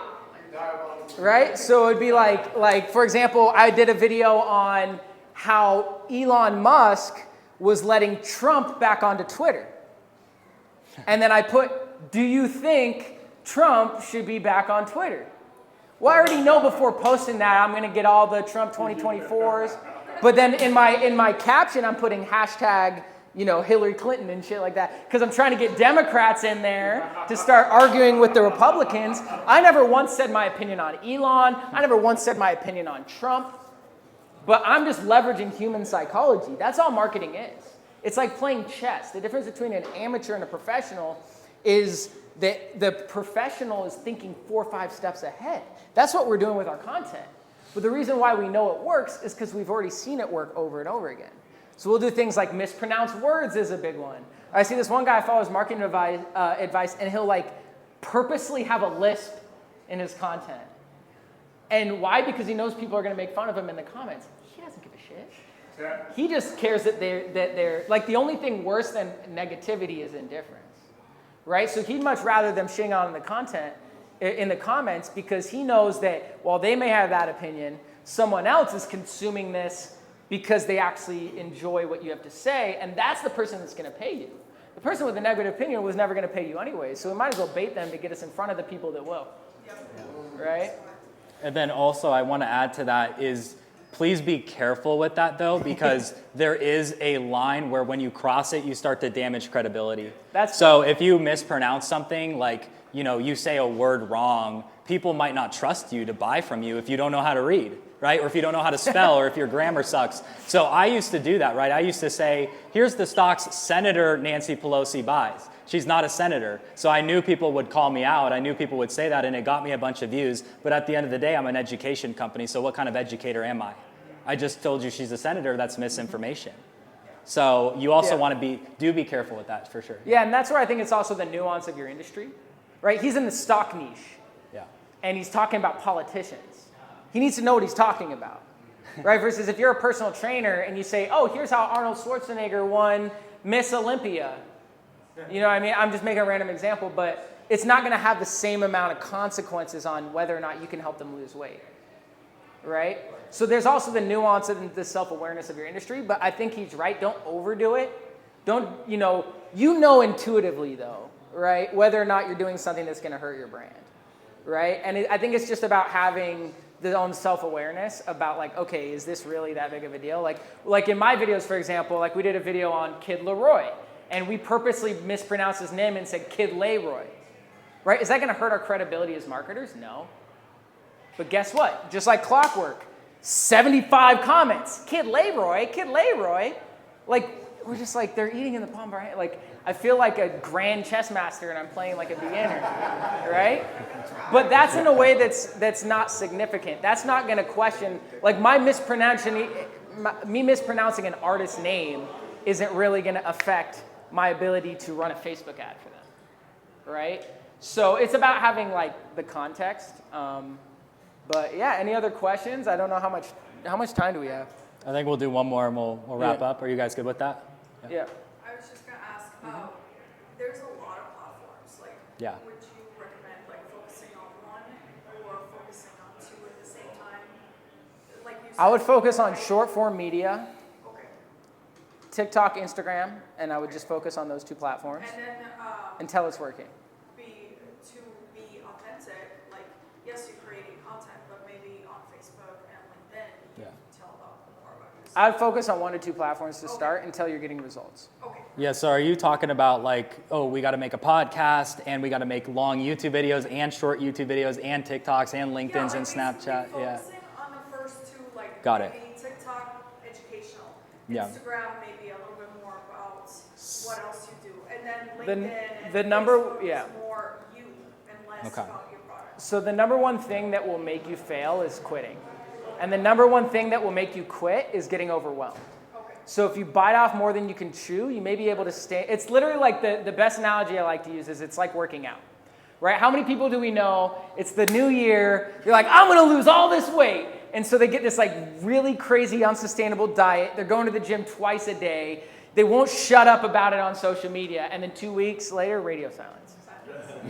Right? So it'd be like, for example, I did a video on how Elon Musk was letting Trump back onto Twitter. And then I put, do you think Trump should be back on Twitter? Well, I already know before posting that I'm going to get all the Trump 2024s. But then in my caption, I'm putting hashtag, Hillary Clinton and shit like that. Because I'm trying to get Democrats in there to start arguing with the Republicans. I never once said my opinion on Elon. I never once said my opinion on Trump. But I'm just leveraging human psychology. That's all marketing is. It's like playing chess. The difference between an amateur and a professional is that the professional is thinking 4 or 5 steps ahead. That's what we're doing with our content. But the reason why we know it works is because we've already seen it work over and over again. So we'll do things like mispronounced words is a big one. I see this one guy follows marketing advice, and he'll purposely have a lisp in his content. And why? Because he knows people are going to make fun of him in the comments. He doesn't give a shit. Yeah. He just cares that they're the only thing worse than negativity is indifference, right? So he'd much rather them shitting on the content in the comments because he knows that while they may have that opinion, someone else is consuming this because they actually enjoy what you have to say, and that's the person that's going to pay you. The person with a negative opinion was never going to pay you anyway, so we might as well bait them to get us in front of the people that will, right? And then also I want to add to that is please be careful with that though, because there is a line where when you cross it, you start to damage credibility. So if you mispronounce something, you say a word wrong, people might not trust you to buy from you if you don't know how to read, right? Or if you don't know how to spell, or if your grammar sucks. So I used to do that, right? I used to say, here's the stocks Senator Nancy Pelosi buys. She's not a senator. So I knew people would call me out. I knew people would say that, and it got me a bunch of views. But at the end of the day, I'm an education company, so what kind of educator am I? I just told you she's a senator. That's misinformation. So you also want to be careful with that, for sure. Yeah, and that's where I think it's also the nuance of your industry, right? He's in the stock niche. Yeah. And he's talking about politicians. He needs to know what he's talking about, right? Versus if you're a personal trainer and you say, oh, here's how Arnold Schwarzenegger won Miss Olympia. You know what I mean? I'm just making a random example, but it's not going to have the same amount of consequences on whether or not you can help them lose weight, right? So there's also the nuance and the self-awareness of your industry, but I think he's right. Don't overdo it. Don't, you know intuitively, though, right, whether or not you're doing something that's going to hurt your brand, right? And I think it's just about having the own self-awareness about okay, is this really that big of a deal? Like in my videos, for example, we did a video on Kid Leroy, and we purposely mispronounced his name and said Kid Leroy, right? Is that going to hurt our credibility as marketers? No. But guess what? Just like clockwork, 75 comments. Kid Leroy. We're just they're eating in the palm of our hand. I feel like a grand chess master and I'm playing like a beginner, right? But that's in a way that's not significant. That's not going to question, me mispronouncing an artist's name isn't really going to affect my ability to run a Facebook ad for them, right? So it's about having the context. But yeah, any other questions? I don't know how much time do we have? I think we'll do one more and we'll wrap up. Are you guys good with that? Yeah. I was just gonna ask, there's a lot of platforms, Yeah. would you recommend focusing on one or focusing on 2 at the same time? Like you said, I would focus on short form media, okay. TikTok, Instagram, and I would just focus on those 2 platforms And then until it's working. to be authentic, yes, you're creating content, but maybe on Facebook and LinkedIn, you can tell more about yourself. I'd focus on 1 to 2 platforms to start until you're getting results. Okay. Yeah, so are you talking about like, oh, we got to make a podcast and we got to make long YouTube videos and short YouTube videos and TikToks and LinkedIn's and Snapchat? Yeah. Focusing on the first 2, like Got it. maybe TikTok, educational. Yeah. Instagram, maybe a little bit more about what else you do. And then LinkedIn The and number, Facebook yeah. is more you and less Okay. about your product. So the number one thing that will make you fail is quitting. And the number one thing that will make you quit is getting overwhelmed. Okay. So if you bite off more than you can chew, you may be able to stay. It's literally like the best analogy I like to use is it's like working out, right? How many people do we know? It's the new year. You're like, I'm going to lose all this weight. And so they get this like really crazy unsustainable diet. They're going to the gym twice a day. They won't shut up about it on social media. And then 2 weeks later, radio silence.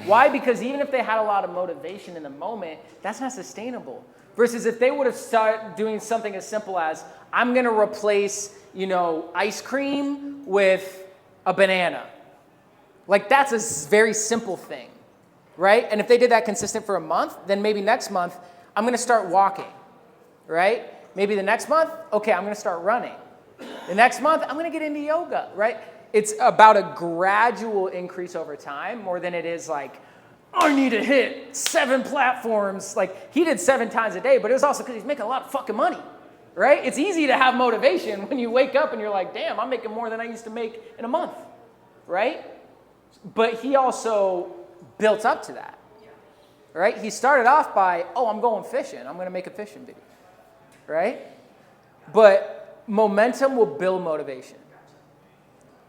Why? Because even if they had a lot of motivation in the moment, that's not sustainable. Versus if they would have started doing something as simple as, I'm going to replace, ice cream with a banana. Like that's a very simple thing, right? And if they did that consistent for a month, then maybe next month, I'm going to start walking, right? Maybe the next month, okay, I'm going to start running. The next month, I'm going to get into yoga, right? It's about a gradual increase over time more than it is like, I need to hit 7 platforms. Like he did 7 times a day, but it was also because he's making a lot of fucking money, right? It's easy to have motivation when you wake up and you're like, damn, I'm making more than I used to make in a month, right? But he also built up to that, right? He started off by, I'm going fishing. I'm going to make a fishing video, right? But momentum will build motivation.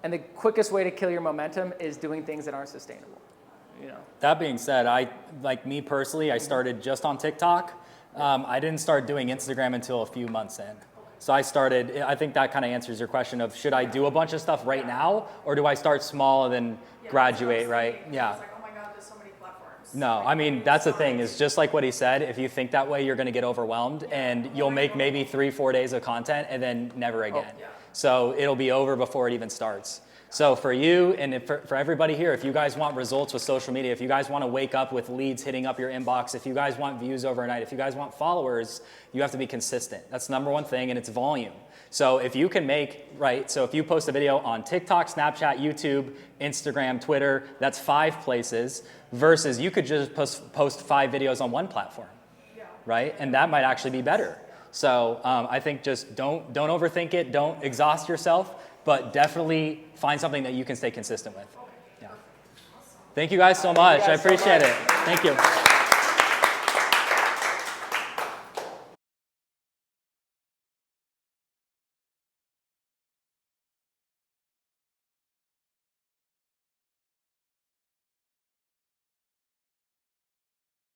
And the quickest way to kill your momentum is doing things that aren't sustainable. That being said, me personally, I started just on TikTok. I didn't start doing Instagram until a few months in. So I think that kind of answers your question of should I do a bunch of stuff right now or do I start small and then graduate, right? Yeah. It's like, oh my God, there's so many platforms. No, I mean, that's the thing is just like what he said, if you think that way, you're going to get overwhelmed and you'll make maybe 3-4 days of content and then never again. So it'll be over before it even starts. So for you and for everybody here, if you guys want results with social media, if you guys want to wake up with leads hitting up your inbox, if you guys want views overnight, if you guys want followers, you have to be consistent. That's the number one thing, and it's volume. So if you can if you post a video on TikTok, Snapchat, YouTube, Instagram, Twitter, that's 5 places, versus you could just post 5 videos on one platform, right? And that might actually be better. So I think just don't overthink it, don't exhaust yourself, but definitely find something that you can stay consistent with. Yeah. Thank you guys so much. I appreciate it. Thank you.